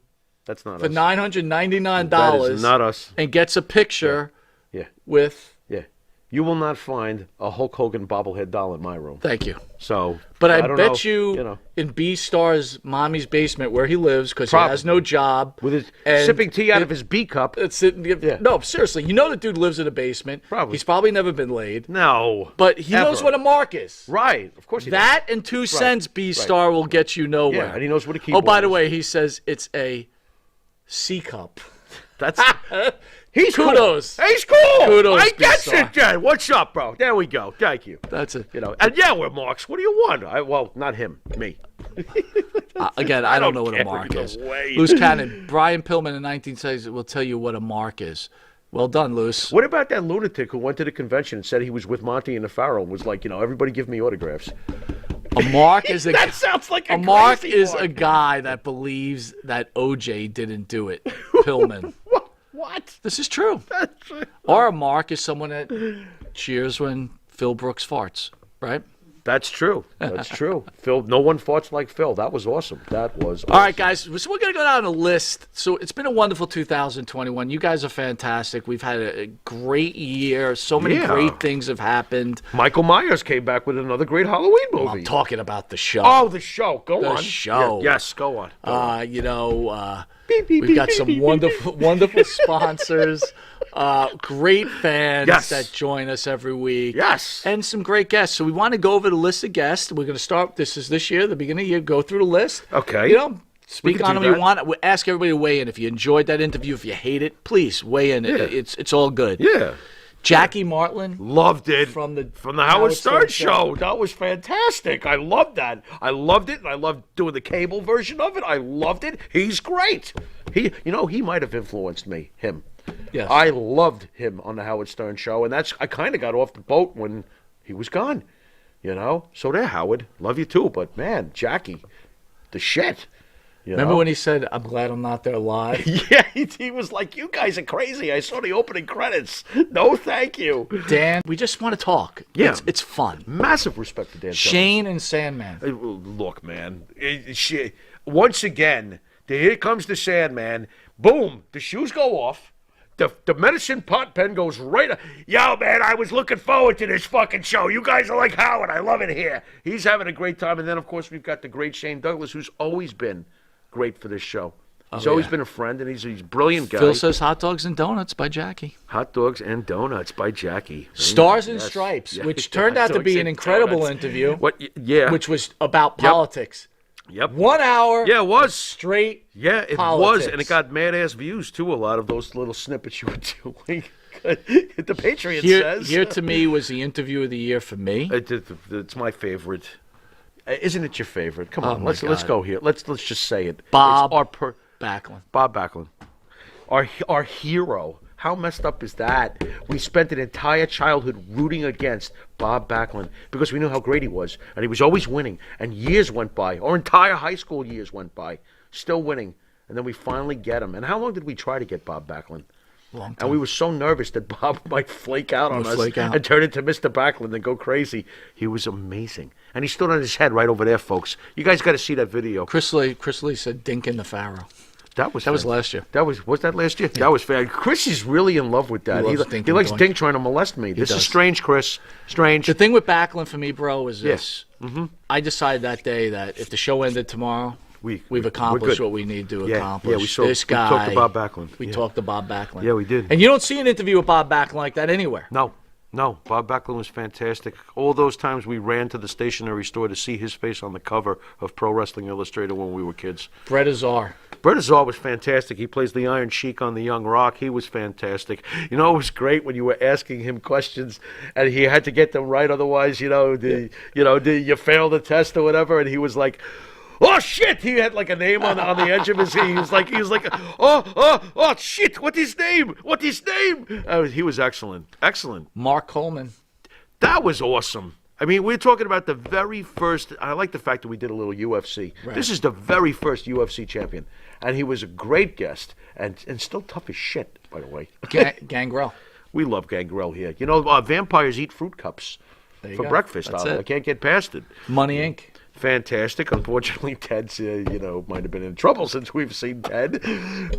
That's not for us. $999. That is not us. And gets a picture with. Yeah. You will not find a Hulk Hogan bobblehead doll in my room. Thank you. So, but I don't bet know, you in B-Star's mommy's basement where he lives because he has no job. With his sipping tea out of his B cup. No, seriously. You know the dude lives in a basement. Probably. He's probably never been laid. No. But he knows what a mark is. Right. Of course he does. That and 2 cents B-Star will get you nowhere. Yeah, and he knows what a keyboard Oh, by the is. way, he says it's a C cup. That's he's kudos. Cool. He's cool. Kudos. I guess it, Jen. What's up, bro? There we go. Thank you. That's it. And we're marks. What do you want? Well, not him. Me. Again, I don't know what a mark is. Loose Cannon. Brian Pillman in 1960s will tell you what a mark is. Well done, Luce. What about that lunatic who went to the convention and said he was with Monty and the Pharaoh and was like, everybody give me autographs? A mark is that sounds like a mark is a guy that believes that OJ didn't do it. Pillman. What? This is true. Or a mark is someone that cheers when Phil Brooks farts, right? That's true. That's true. Phil, no one fought like Phil. That was awesome. That was awesome. All right, guys. So we're going to go down a list. So it's been a wonderful 2021. You guys are fantastic. We've had a great year. So many great things have happened. Michael Myers came back with another great Halloween movie. I'm talking about the show. Oh, the show. Go on. The show. Yeah, yes, go on. We've got some wonderful sponsors, great fans that join us every week. Yes. And some great guests. So we want to go over the list of guests. We're going to start, this year, the beginning of the year, go through the list. Okay. You know, speak on them if you that. want. We ask everybody to weigh in. If you enjoyed that interview, if you hate it, please weigh in. Yeah. It's all good. Yeah. Jackie Martland. Loved it. From the Howard Stern show. That was fantastic. I loved that. I loved it, and I loved doing the cable version of it. I loved it. He's great. He might have influenced me, him. Yes. I loved him on the Howard Stern show, and I kind of got off the boat when he was gone. So there, Howard. Love you too, but man, Jackie, the shit. Remember when he said, "I'm glad I'm not there live"? Yeah, he was like, "You guys are crazy. I saw the opening credits. No, thank you." Dan, we just want to talk. Yeah. It's fun. Massive respect to Dan. Shane and Sandman. Look, man. Once again, here comes the Sandman. Boom, the shoes go off. The medicine pot pen goes right. Yo, man, I was looking forward to this fucking show. You guys are like Howard. I love it here. He's having a great time. And then, of course, we've got the great Shane Douglas, who's always been great for this show. He's always been a friend, and he's a brilliant guy. Phil says Hot Dogs and Donuts by Jackie. Hot Dogs and Donuts by Jackie. Stars and Stripes, which turned out to be an incredible interview. Yeah. Which was about politics. Yep. 1 hour. Yeah, it was. Straight Yeah, it politics. was, and it got mad-ass views, too, a lot of those little snippets you were doing. The Patriot says. Here, to me, was the interview of the year for me. It's my favorite. Isn't it your favorite? Come on, my let's go here. Let's just say it. Bob It's Backlund. Bob Backlund. Our hero. How messed up is that? We spent an entire childhood rooting against Bob Backlund because we knew how great he was, and he was always winning. And years went by, our entire high school years went by, still winning. And then we finally get him. And how long did we try to get Bob Backlund? Long time. And we were so nervous that Bob might flake out on us and turn into Mr. Backlund and go crazy. He was amazing. And he stood on his head right over there, folks. You guys got to see that video. Chris Lee said Dink in the Pharaoh. That was last year. Was that last year? Yeah. That was fair. Chris is really in love with that. He likes Dink trying to molest me. This is strange, Chris. Strange. The thing with Backlund for me, bro, is this. Yes. Mm-hmm. I decided that day that if the show ended tomorrow, we've accomplished what we need to accomplish. Yeah, we saw this guy. We talked to Bob Backlund. We talked to Bob Backlund. Yeah, we did. And you don't see an interview with Bob Backlund like that anywhere. No, Bob Backlund was fantastic. All those times we ran to the stationery store to see his face on the cover of Pro Wrestling Illustrated when we were kids. Brett Azar. Brett Azar was fantastic. He plays the Iron Sheik on the Young Rock. He was fantastic. It was great when you were asking him questions and he had to get them right. Otherwise, you failed the test or whatever. And he was like, "Oh shit!" He had like a name on the edge of his. He was like, oh shit! What his name? He was excellent. Mark Coleman. That was awesome. I mean, we're talking about the very first. I like the fact that we did a little UFC. Right. This is the very first UFC champion, and he was a great guest and still tough as shit, by the way. Gangrel. We love Gangrel here. Vampires eat fruit cups for breakfast. I can't get past it. Money Inc. Fantastic. Unfortunately, Ted's, might have been in trouble since we've seen Ted.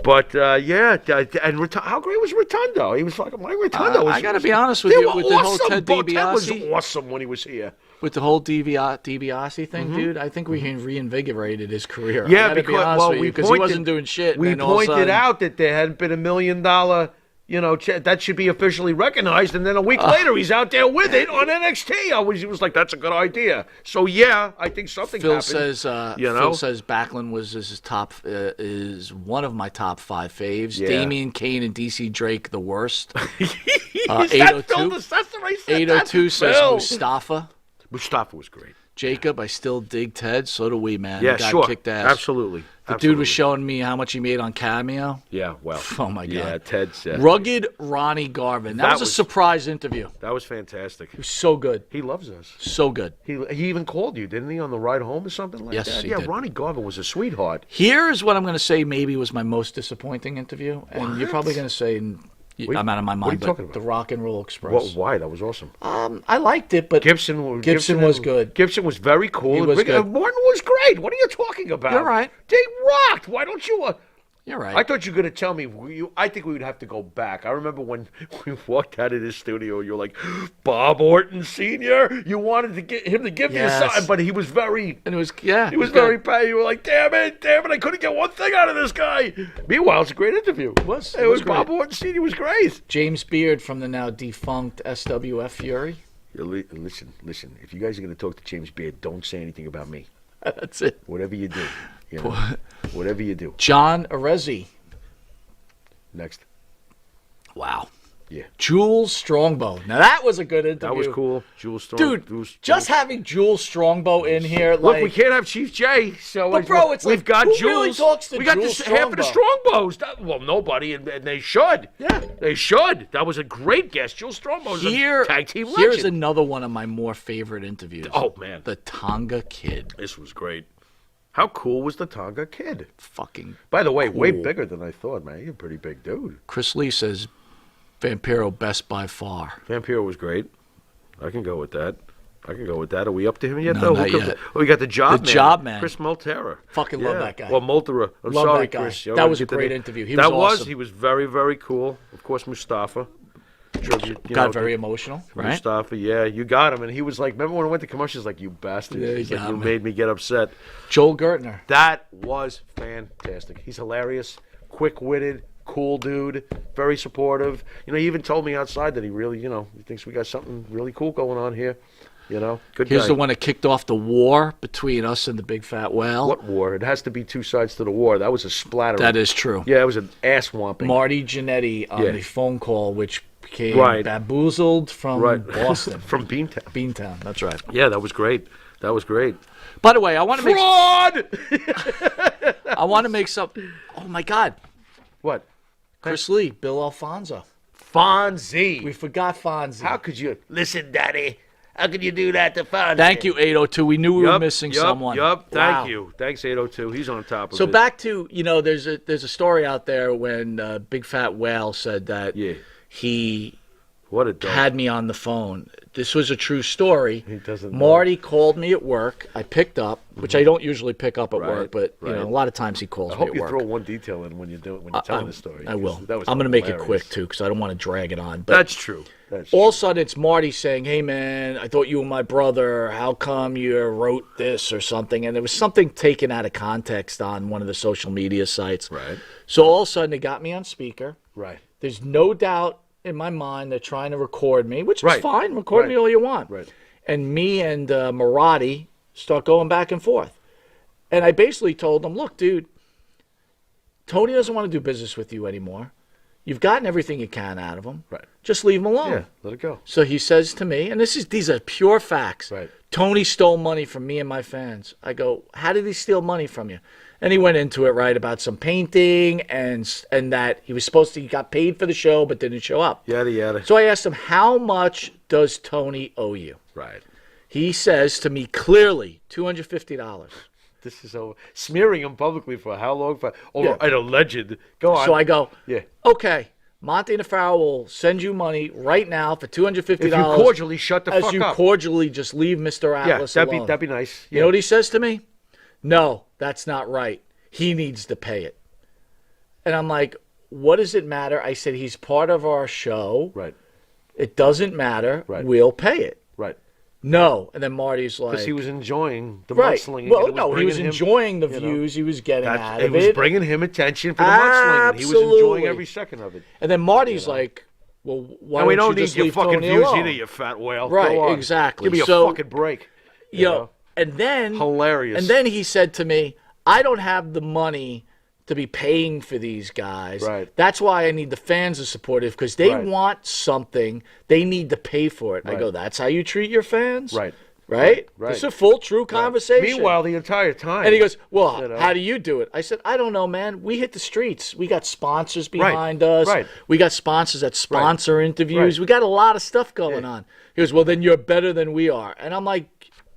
But, and how great was Rotundo? He was fucking like Rotundo. I got to be honest with you, with the whole Ted DiBiase. Ted was awesome when he was here. With the whole DiBiase thing, dude, I think we reinvigorated his career. Yeah, because he wasn't doing shit. We pointed out that there hadn't been $1 million, that should be officially recognized. And then a week later, he's out there with it on NXT. He was like, "That's a good idea." So yeah, I think something happened. Phil says Backlund was is one of my top 5 faves. Yeah. Damien, Kane, and DC Drake the worst. 802 says Mustafa. Mustafa was great. Jacob, I still dig Ted. So do we, man. Yeah, the guy sure. Kicked ass. Absolutely. The dude was showing me how much he made on Cameo. Yeah, well. Oh, my God. Yeah, Ted's... Rugged Ronnie Garvin. That was a surprise interview. That was fantastic. He was so good. He loves us. So good. He even called you, didn't he, on the ride home or something like that? Yes, he did. Ronnie Garvin was a sweetheart. Here's what I'm going to say maybe was my most disappointing interview. And you're probably going to say, I'm out of my mind. What are you but talking about? The Rock and Roll Express. Why? That was awesome. I liked it, but Gibson was good. Gibson was very cool. He was good. Morton was great. What are you talking about? You're right. They rocked. Why don't you? You're right. I thought you were going to tell me. I think we would have to go back. I remember when we walked out of this studio, you were like, Bob Orton Sr. You wanted to get him to give me a sign, but he was very. And it was He was very bad. You were like, damn it, I couldn't get one thing out of this guy. Meanwhile, it's a great interview. It was Bob great. Orton Sr. was great. James Beard from the now defunct SWF Fury. Listen. If you guys are going to talk to James Beard, don't say anything about me. That's it. Whatever you do. Whatever you do. John Arezzi. Next. Wow. Yeah. Jules Strongbow. Now that was a good interview. That was cool. Jules Strongbow. Dude, just having Jules Strongbow in here, Look, we can't have Chief J, so But bro, it's we've like, got who Jules. really talks to we got Jules half of the Strongbows. Well, nobody, and they should. Yeah. They should. That was a great guest. Jules Strongbow is a tag team legend. Here's another one of my more favorite interviews. Oh, man. The Tonga Kid. This was great. How cool was the Tonga Kid? Fucking By the way, way cool. bigger than I thought, man. You're a pretty big dude. Chris Lee says Vampiro best by far. Vampiro was great. I can go with that. Are we up to him yet, No, though? not Who comes- yet. Oh, we got the Job The Man. Job Man. Chris Multera. Fucking love that guy. Well, Multera. I'm Love sorry, that guy. Chris. That was a great interview. He was awesome. He was very, very cool. Of course, Mustafa. Sure, Got very emotional, right? Mustafa, yeah. You got him. And he was like, remember when I went to commercials, like, you bastard. Yeah, He's you like, got you me. made me get upset. Joel Gertner. That was fantastic. He's hilarious, quick-witted, cool dude, very supportive. He even told me outside that he really, he thinks we got something really cool going on here. Good Here's guy. the one that kicked off the war between us and the Big Fat Whale. What war? It has to be two sides to the war. That was a splatter. That is true. Yeah, it was an ass-whomping. Marty Jannetty on Yeah. the phone call, which became Right. bamboozled from Boston. From Beantown. Beantown, that's right. Yeah, that was great. By the way, I want to make Fraud! I want to make some. Oh my God, What? Chris Lee, Bill Alfonso. Fonzie. We forgot Fonzie. How could you? Listen, Daddy. How could you do that to Fonzie? Thank you, 802. We knew we were missing someone. Yup. Wow. Thank you. Thanks, 802. He's on top of So it. back to there's a story out there when Big Fat Whale said that he What a dope. had me on the phone. This was a true story. He doesn't know. Marty called me at work. I picked up, which I don't usually pick up at Right, work, but right. a lot of times he calls I me hope at you work. throw one detail in when you're telling the story. I will. That was I'm going to make it hilarious. quick too because I don't want to drag it on. But That's true. all of a sudden, it's Marty saying, "Hey man, I thought you were my brother. How come you wrote this or something?" And there was something taken out of context on one of the social media sites. Right. So all of a sudden, it got me on speaker. Right. There's no doubt in my mind they're trying to record me, which is Right. fine. Record me all you want. Right. And me and Marati start going back and forth. And I basically told him, "Look, dude, Tony doesn't want to do business with you anymore. You've gotten everything you can out of him. Right. Just leave him alone." Yeah, let it go. So he says to me, and these are pure facts. Right. Tony stole money from me and my fans. I go, "How did he steal money from you?" And he went into it, right, about some painting and that he got paid for the show but didn't show up. Yada, yada. So I asked him, "How much does Tony owe you?" Right. He says to me clearly, $250. This is over. Smearing him publicly for how long? Yeah. An alleged. Go on. So I go, Yeah. "Okay, Monty and the Pharaoh will send you money right now for $250. If you cordially shut the as fuck you up. cordially just leave Mr. Yeah, Atlas that'd alone." be nice. You know what he says to me? "No, that's not right. He needs to pay it." And I'm like, "What does it matter?" I said, "He's part of our show. Right. It doesn't matter. Right. We'll pay it." Right. No. And then Marty's like, Because he was enjoying the right. mudslinging. Well, and it no, he bringing was him- enjoying the you know, views he was getting out It of was it. bringing him attention for the mudslinging. He was enjoying Absolutely. every second of it. And then Marty's like, "Well, why And we don't don't you need just your leave fucking Tony views alone?" either, you fat whale. Right, Go on. exactly. Give me a So- fucking break. You know, and then Hilarious. And then he said to me, "I don't have the money to be paying for these guys. Right. That's why I need the fans to support it because they Right. want something. They need to pay for it." I Right. go, "That's how you treat your fans?" Right. Right? Right. It's a full, true conversation. Meanwhile, the entire time. And he goes, "Well, You know. how do you do it?" I said, "I don't know, man. We hit the streets. We got sponsors behind us. Right. We got sponsors that sponsor interviews. Right. We got a lot of stuff going on." He goes, "Well, then you're better than we are." And I'm like,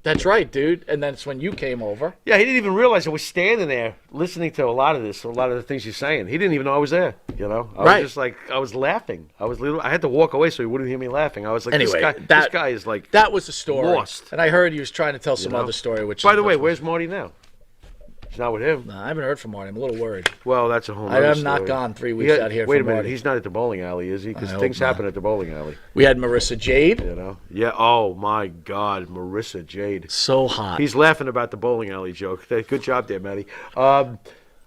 That's right, dude. And that's when you came over. Yeah, he didn't even realize I was standing there listening to a lot of the things you're saying. He didn't even know I was there. You know, I Right. was just like, I was laughing. I had to walk away so he wouldn't hear me laughing. I was like, Anyway, this guy is like. That was the story. Lost. And I heard he was trying to tell some know? other story. Which By is the way, much- where's Marty now? He's not with him. I haven't heard from Marty. I'm a little worried. Well, that's a whole. I nother have not story. gone 3 weeks out here Wait a from minute, Marty. he's not at the bowling alley, is he? Because I things hope not. happen at the bowling alley. We had Marissa Jade. You know? Yeah. Oh my God, Marissa Jade. So hot. He's laughing about the bowling alley joke. Good job there, Matty.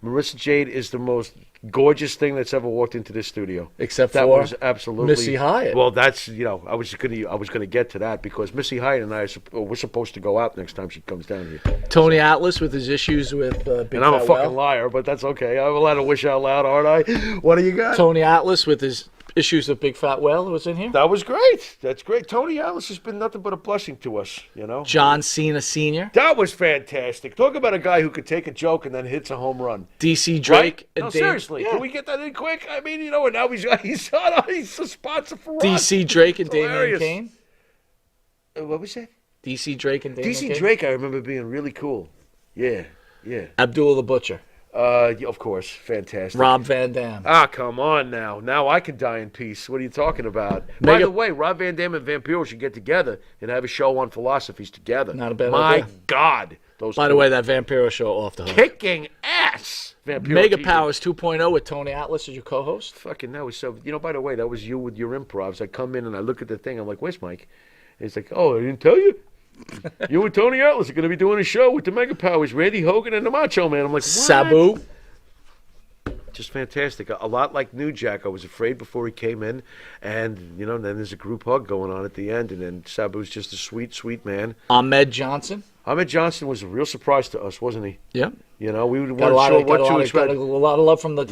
Marissa Jade is the most gorgeous thing that's ever walked into this studio. Except that for was absolutely Missy Hyatt. Well, that's I was gonna get to that because Missy Hyatt and I we're supposed to go out next time she comes down here. Tony Atlas with his issues with Big And I'm a Fat fucking Well. liar, but that's okay. I'm allowed to wish out loud, aren't I? What do you got? Tony Atlas with his issues with Big Fat Well was in here. That was great. That's great. Tony Atlas has been nothing but a blessing to us. You know. John Cena Sr. That was fantastic. Talk about a guy who could take a joke and then hits a home run. DC Drake Right? and No, Dave. seriously. Yeah. Can we get that in quick? I mean, and now he's a sponsor for us. DC Drake and It's Damien hilarious. Kane. What was that? DC Drake and Damien DC Kane. Drake, I remember being really cool. Yeah. Abdul the Butcher. Yeah, of course. Fantastic. Rob Van Dam. Ah, come on now. Now I can die in peace. What are you talking about? By Mega- the way, Rob Van Dam and Vampiro should get together and have a show on philosophies together. Not a bad My idea. God. Those By two the way, that Vampiro show off the hook. kicking ass. Vampiro Mega TV. Powers 2.0 with Tony Atlas as your co-host. Fucking that was so. By the way, that was you with your improvs. I come in and I look at the thing. I'm like, "Where's Mike?" And he's like, "Oh, I didn't tell you. You and Tony Atlas are going to be doing a show with the Mega Powers, Randy Hogan and the Macho Man." I'm like, "What?" Sabu. Just fantastic. A lot like New Jack. I was afraid before he came in, and then there's a group hug going on at the end, and then Sabu's just a sweet, sweet man. Ahmed Johnson. Ahmed Johnson was a real surprise to us, wasn't he? Yeah. We Got a weren't lot, sure of, what got, a to lot of, expect. got a lot of love from the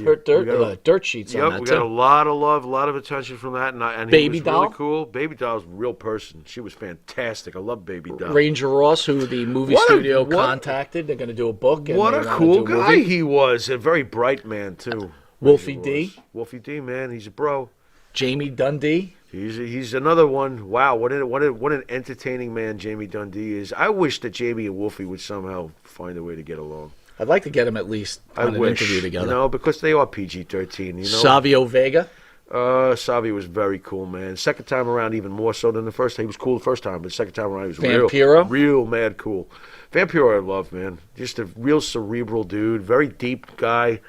dirt sheets on Yep, that we got a too. lot of love, a lot of attention from that, and Baby he was Doll? really cool. Baby Doll's a real person. She was fantastic. I love Baby Doll. Ranger Ross, who the movie What a- studio what- contacted. They're going to do a book. And What they a wanna cool do a guy movie. he was. A very bright man, too. Wolfie Ranger D. Ross. Wolfie D, man. He's a bro. Jamie Dundee. He's another one. Wow, what an entertaining man Jamie Dundee is. I wish that Jamie and Wolfie would somehow find a way to get along. I'd like to get him at least I on an wish. interview together. Because they are PG-13, Savio Vega. Savi was very cool, man. Second time around, even more so than the first time. He was cool the first time, but the second time around, he was Vampiro? real mad cool. Vampiro, I love, man. Just a real cerebral dude, very deep guy,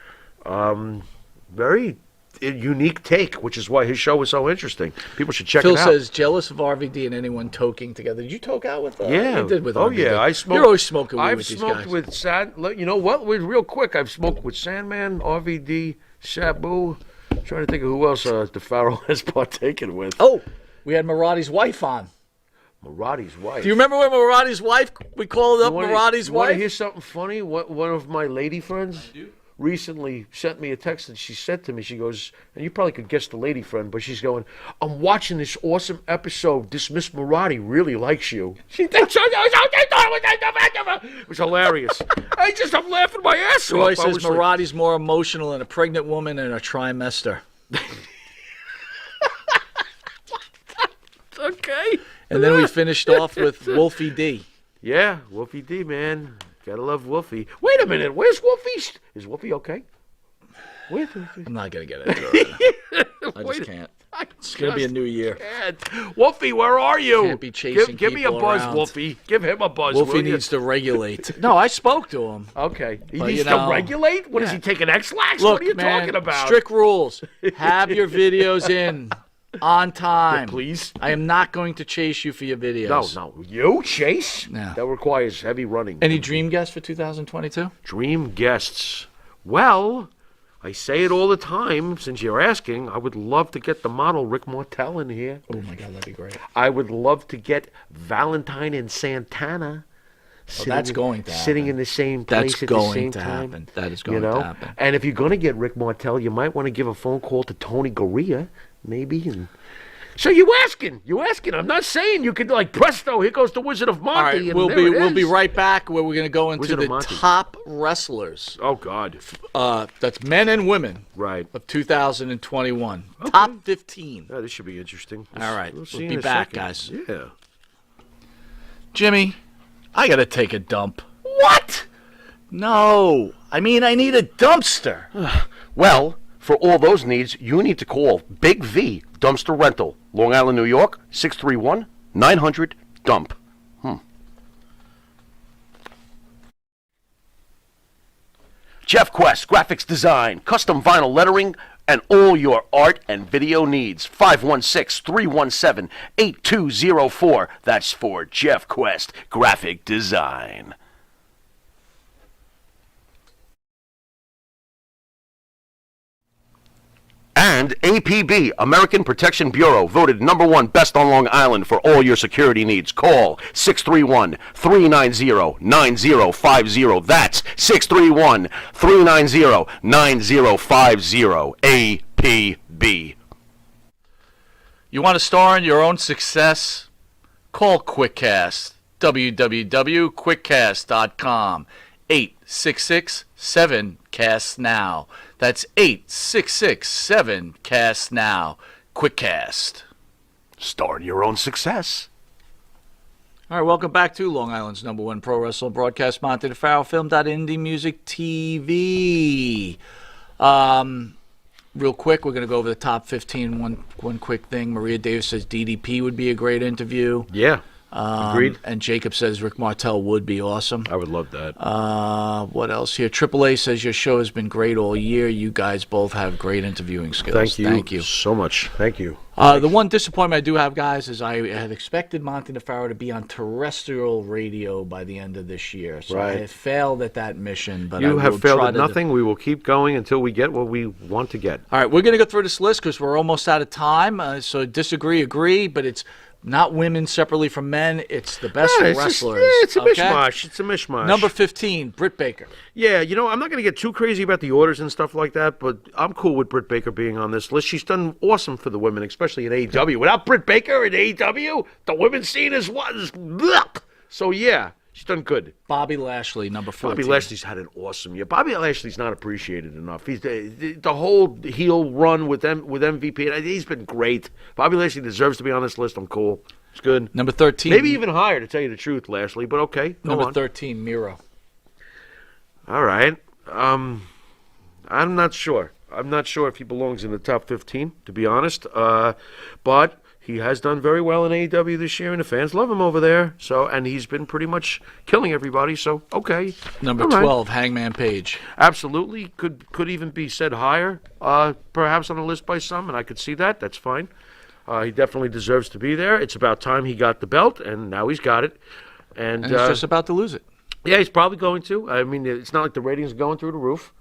very unique take, which is why his show was so interesting. People should check Phil it out. says, jealous of RVD and anyone toking together. Did you toke out with Yeah. You did with Oh, RVD. yeah. I smoked. You're always smoking weed I've with these smoked guys. with You know what? Real quick, I've smoked with Sandman, RVD, Sabu. I'm trying to think of who else the Pharaoh has partaken with. Oh, we had Marati's wife on. Marati's wife. Do you remember when Marati's wife, we called up Marati's You want to wife? hear something funny? One of my lady friends recently sent me a text and she said to me, she goes, and you probably could guess the lady friend, but she's going, I'm watching this awesome episode. This Miss Marati really likes you. She thinks it was hilarious. I'm laughing my ass off. Roy I says was like, Marati's more emotional than a pregnant woman in a trimester. okay. And then we finished off with Wolfie D. Yeah, Wolfie D, man. Gotta love Wolfie. Wait a minute, where's Wolfie? Is Wolfie okay? Where's Wolfie? I'm not going to get into it right now. I just can't. It's going to be a new year. Wolfie, where are you? Can't be chasing give me a people buzz, around. Wolfie. Give him a buzz. Wolfie will you? needs to regulate. No, I spoke to him. Okay. He But, needs you to know, regulate? What is yeah. he taking X-Lax? Look, What are you man, talking about? strict rules. Have your videos in on time. Please. I am not going to chase you for your videos. No. You, Chase? No. That requires heavy running. Any dream guests for 2022? Dream guests. Well, I say it all the time. Since you're asking, I would love to get the model Rick Martel in here. Oh, my God, that'd be great. I would love to get Valentine and Santana. that's going to happen. Sitting in the same place That's at going the same to time. happen. That is going to happen. And if you're going to get Rick Martel, you might want to give a phone call to Tony Garea, maybe. And so you asking? I'm not saying you could like presto. Here goes the Wizard of Monty. All right, and we'll there it be is. right back where we're going to go into Wizard of the Monty. top wrestlers. Oh God. That's men and women Right. of 2021. Top 15. Yeah, this should be interesting. All right, We'll we'll see be in a back, second. guys. Yeah. Jimmy, I gotta take a dump. What? No, I mean I need a dumpster. Well, for all those needs, you need to call Big V Dumpster Rental, Long Island, New York, 631-900-DUMP. Jeff Quest, graphics design, custom vinyl lettering, and all your art and video needs. 516-317-8204. That's for Jeff Quest, graphic design. And APB, American Protection Bureau, voted #1 best on Long Island for all your security needs. Call 631-390-9050. That's 631-390-9050. APB. You want to star in your own success? Call QuickCast. www.quickcast.com. 866-7-CAST-NOW. That's 866-7-CAST-NOW. QuickCast. Start your own success. All right, welcome back to Long Island's #1 pro wrestling broadcast, Monty DeFaro, filmed at Indie Music TV. Real quick, we're going to go over the top 15. One quick thing. Maria Davis says DDP would be a great interview. Yeah. Agreed. And Jacob says Rick Martel would be awesome. I would love that. What else here? AAA says your show has been great all year. You guys both have great interviewing skills. Thank you so much. Thank you. The one disappointment I do have, guys, is I had expected Monty DeFaro to be on terrestrial radio by the end of this year. So I have failed at that mission. But You I have will failed try at to nothing. We will keep going until we get what we want to get. All right, we're going to go through this list because we're almost out of time. So disagree, agree, but it's not women separately from men. It's the best wrestlers. It's a mishmash. It's a mishmash. Number 15, Britt Baker. Yeah, I'm not going to get too crazy about the orders and stuff like that, but I'm cool with Britt Baker being on this list. She's done awesome for the women, especially in AEW. Without Britt Baker in AEW, the women's scene is what? So, yeah, she's done good. Bobby Lashley, number 14. Bobby Lashley's had an awesome year. Bobby Lashley's not appreciated enough. He's the whole heel run with MVP. He's been great. Bobby Lashley deserves to be on this list. I'm cool. It's good. Number 13. Maybe even higher, to tell you the truth, Lashley. But okay, go Number on. 13, Miro. All right. I'm not sure. I'm not sure if he belongs in the top 15, to be honest. But he has done very well in AEW this year, and the fans love him over there. So, and he's been pretty much killing everybody. So, okay. Number All right. 12, Hangman Page. Absolutely. Could even be said higher, perhaps on the list by some, and I could see that. That's fine. He definitely deserves to be there. It's about time he got the belt, and now he's got it. And And he's just about to lose it. yeah, he's probably going to. I mean, it's not like the ratings are going through the roof,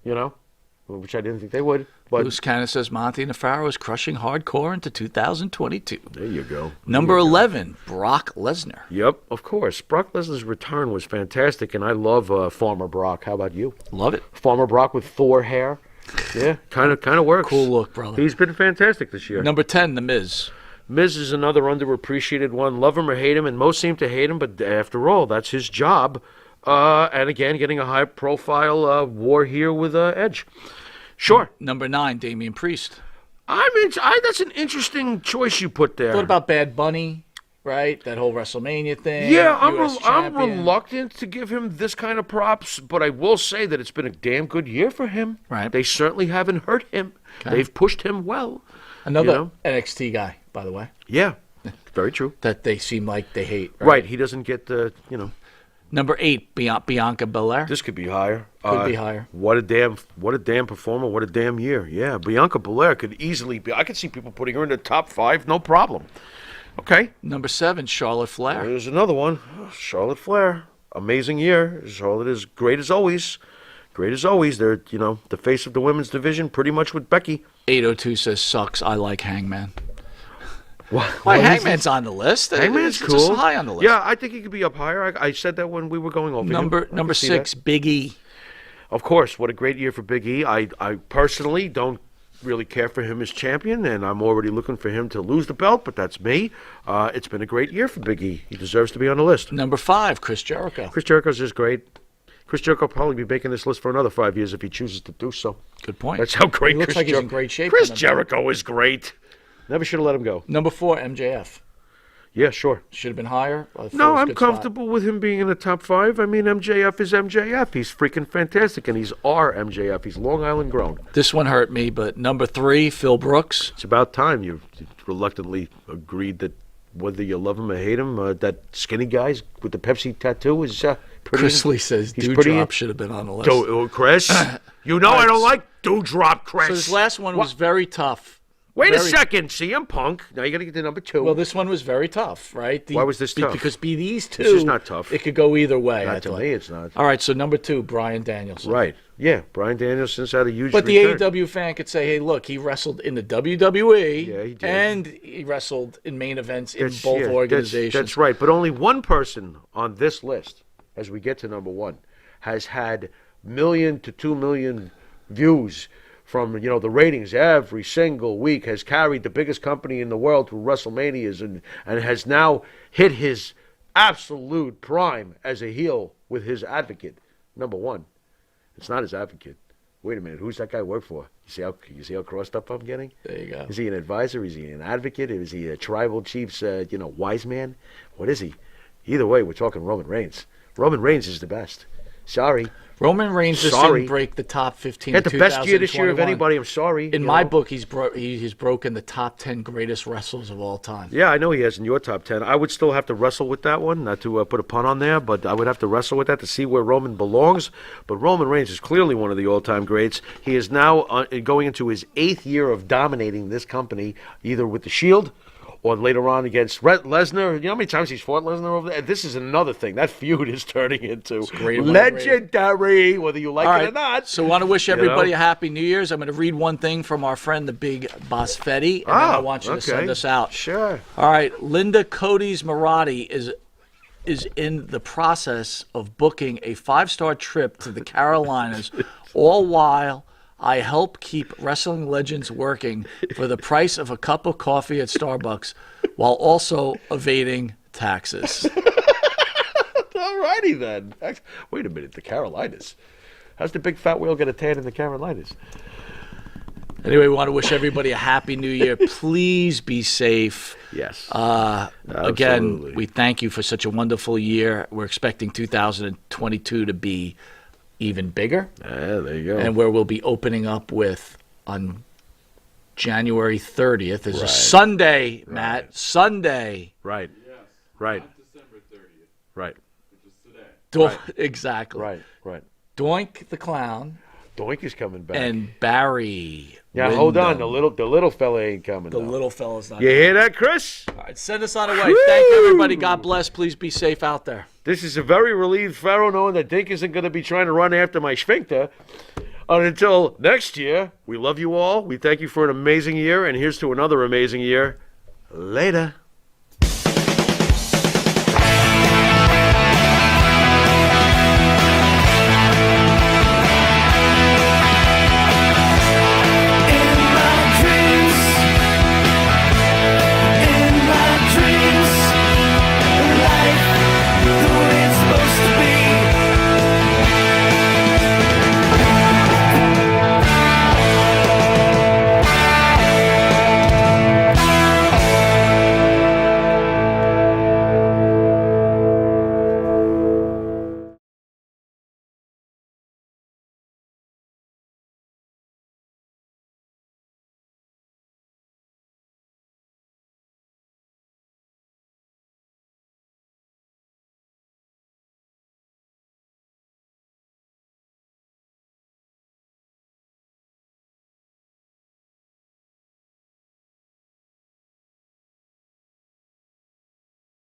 which I didn't think they would. But Loose Cannon says Monty DeFaro is crushing hardcore into 2022. there you go. Number 11, Brock Lesnar. Yep, of course. Brock Lesnar's return was fantastic, and I love Farmer Brock. How about you? Love it. Farmer Brock with Thor hair. Yeah, kind of works. Cool look, brother. He's been fantastic this year. Number 10, The Miz. Miz is another underappreciated one. Love him or hate him, and most seem to hate him, but after all, that's his job. And again, getting a high-profile war here with Edge. Sure. Number 9, Damien Priest. That's an interesting choice you put there. What about Bad Bunny, right? That whole WrestleMania thing. Yeah, US I'm champion. reluctant to give him this kind of props, but I will say that it's been a damn good year for him. Right. They certainly haven't hurt him. Okay. They've pushed him well. Another NXT guy, by the way, Yeah, very true. that they seem like they hate. Right, he doesn't get the, Number 8, Bianca Belair. This could be higher. Could be higher. What a damn performer. What a damn year. Yeah, Bianca Belair could easily be. I could see people putting her in the top 5, no problem. Okay. Number 7, Charlotte Flair. There's another one. Charlotte Flair. Amazing year. Charlotte is great as always. Great as always. They're, the face of the women's division pretty much with Becky. 802 says sucks. I like Hangman. Why Hangman's on the list. Hangman's It's cool. just high on the list. Yeah, I think he could be up higher. I said that when we were going over him. I Number can see 6, that. Big E. Of course, what a great year for Big E. I personally don't really care for him as champion, and I'm already looking for him to lose the belt, but that's me. It's been a great year for Big E. He deserves to be on the list. Number 5, Chris Jericho. Chris Jericho's just great. Chris Jericho will probably be making this list for another 5 years if he chooses to do so. Good point. That's how great He looks Chris like he's Jericho. in great shape. Chris for them. Jericho is great. Never should have let him go. Number 4, MJF. Yeah, sure. Should have been higher? No, I'm comfortable with him being in the top 5. I mean, MJF is MJF. He's freaking fantastic, and he's our MJF. He's Long Island grown. This one hurt me, but number 3, Phil Brooks. It's about time you reluctantly agreed that whether you love him or hate him, that skinny guy with the Pepsi tattoo is pretty. Chris Lee says he's pretty Dewdrop should have been on the list. Chris, you know I don't like Dewdrop, Chris. So this last one was very tough. Wait a second, CM Punk. Now you got to get to number 2. Well, this one was very tough, right? Why was this tough? Because these two, This is not tough. It could go either way. Not to me, it's not. All right, so number 2, Bryan Danielson. Right. Yeah, Bryan Danielson's had a huge But return. the AEW fan could say, hey, look, he wrestled in the WWE, Yeah, he did. and he wrestled in main events in That's- both yeah, organizations. That's right. But only one person on this list, as we get to number 1, has had 1 million to 2 million views from the ratings every single week, has carried the biggest company in the world through WrestleManias, and has now hit his absolute prime as a heel with his advocate. Number 1. It's not his advocate. Wait a minute, who's that guy work for? You see how crossed up I'm getting? There you go. Is he an advisor? Is he an advocate? Is he a tribal chief's, wise man? What is he? Either way, we're talking Roman Reigns. Roman Reigns is the best. Sorry. Roman Reigns just Sorry. didn't break the top 15 Had in the best year this year of 2021. anybody. I'm sorry. In you my know? book, he's broken the top 10 greatest wrestlers of all time. Yeah, I know he has in your top 10. I would still have to wrestle with that one, not to put a pun on there, but I would have to wrestle with that to see where Roman belongs. But Roman Reigns is clearly one of the all-time greats. He is now going into his 8th year of dominating this company, either with the Shield or later on against Lesnar. You know how many times he's fought Lesnar over there? This is another thing. That feud is turning into legendary, whether you like it or not. So I want to wish everybody a happy New Year's. I'm going to read one thing from our friend, the Big Boss Fetty, and then I want you to send us out. Sure. All right. Linda Cody's Marathi is in the process of booking a 5-star trip to the Carolinas, all while I help keep wrestling legends working for the price of a cup of coffee at Starbucks while also evading taxes. All righty then. Wait a minute, the Carolinas. How's the big fat whale get a tan in the Carolinas? Anyway, we want to wish everybody a happy New Year. Please be safe. Yes. Again, we thank you for such a wonderful year. We're expecting 2022 to be even bigger. Yeah, there you go. And where we'll be opening up with on January 30th is a Sunday, Matt. Sunday. Right. Yes. Right. Not December 30th, Right. which is today. Exactly. Right. Doink the Clown Doink is coming back. and Barry. Now hold on, Wyndham. the little fella ain't coming. The though. little fella's not. You hear that, Chris? All right, send us on our way. Thank you, everybody. God bless. Please be safe out there. This is a very relieved Pharaoh knowing that Dink isn't going to be trying to run after my sphincter. And until next year, we love you all. We thank you for an amazing year, and here's to another amazing year. Later.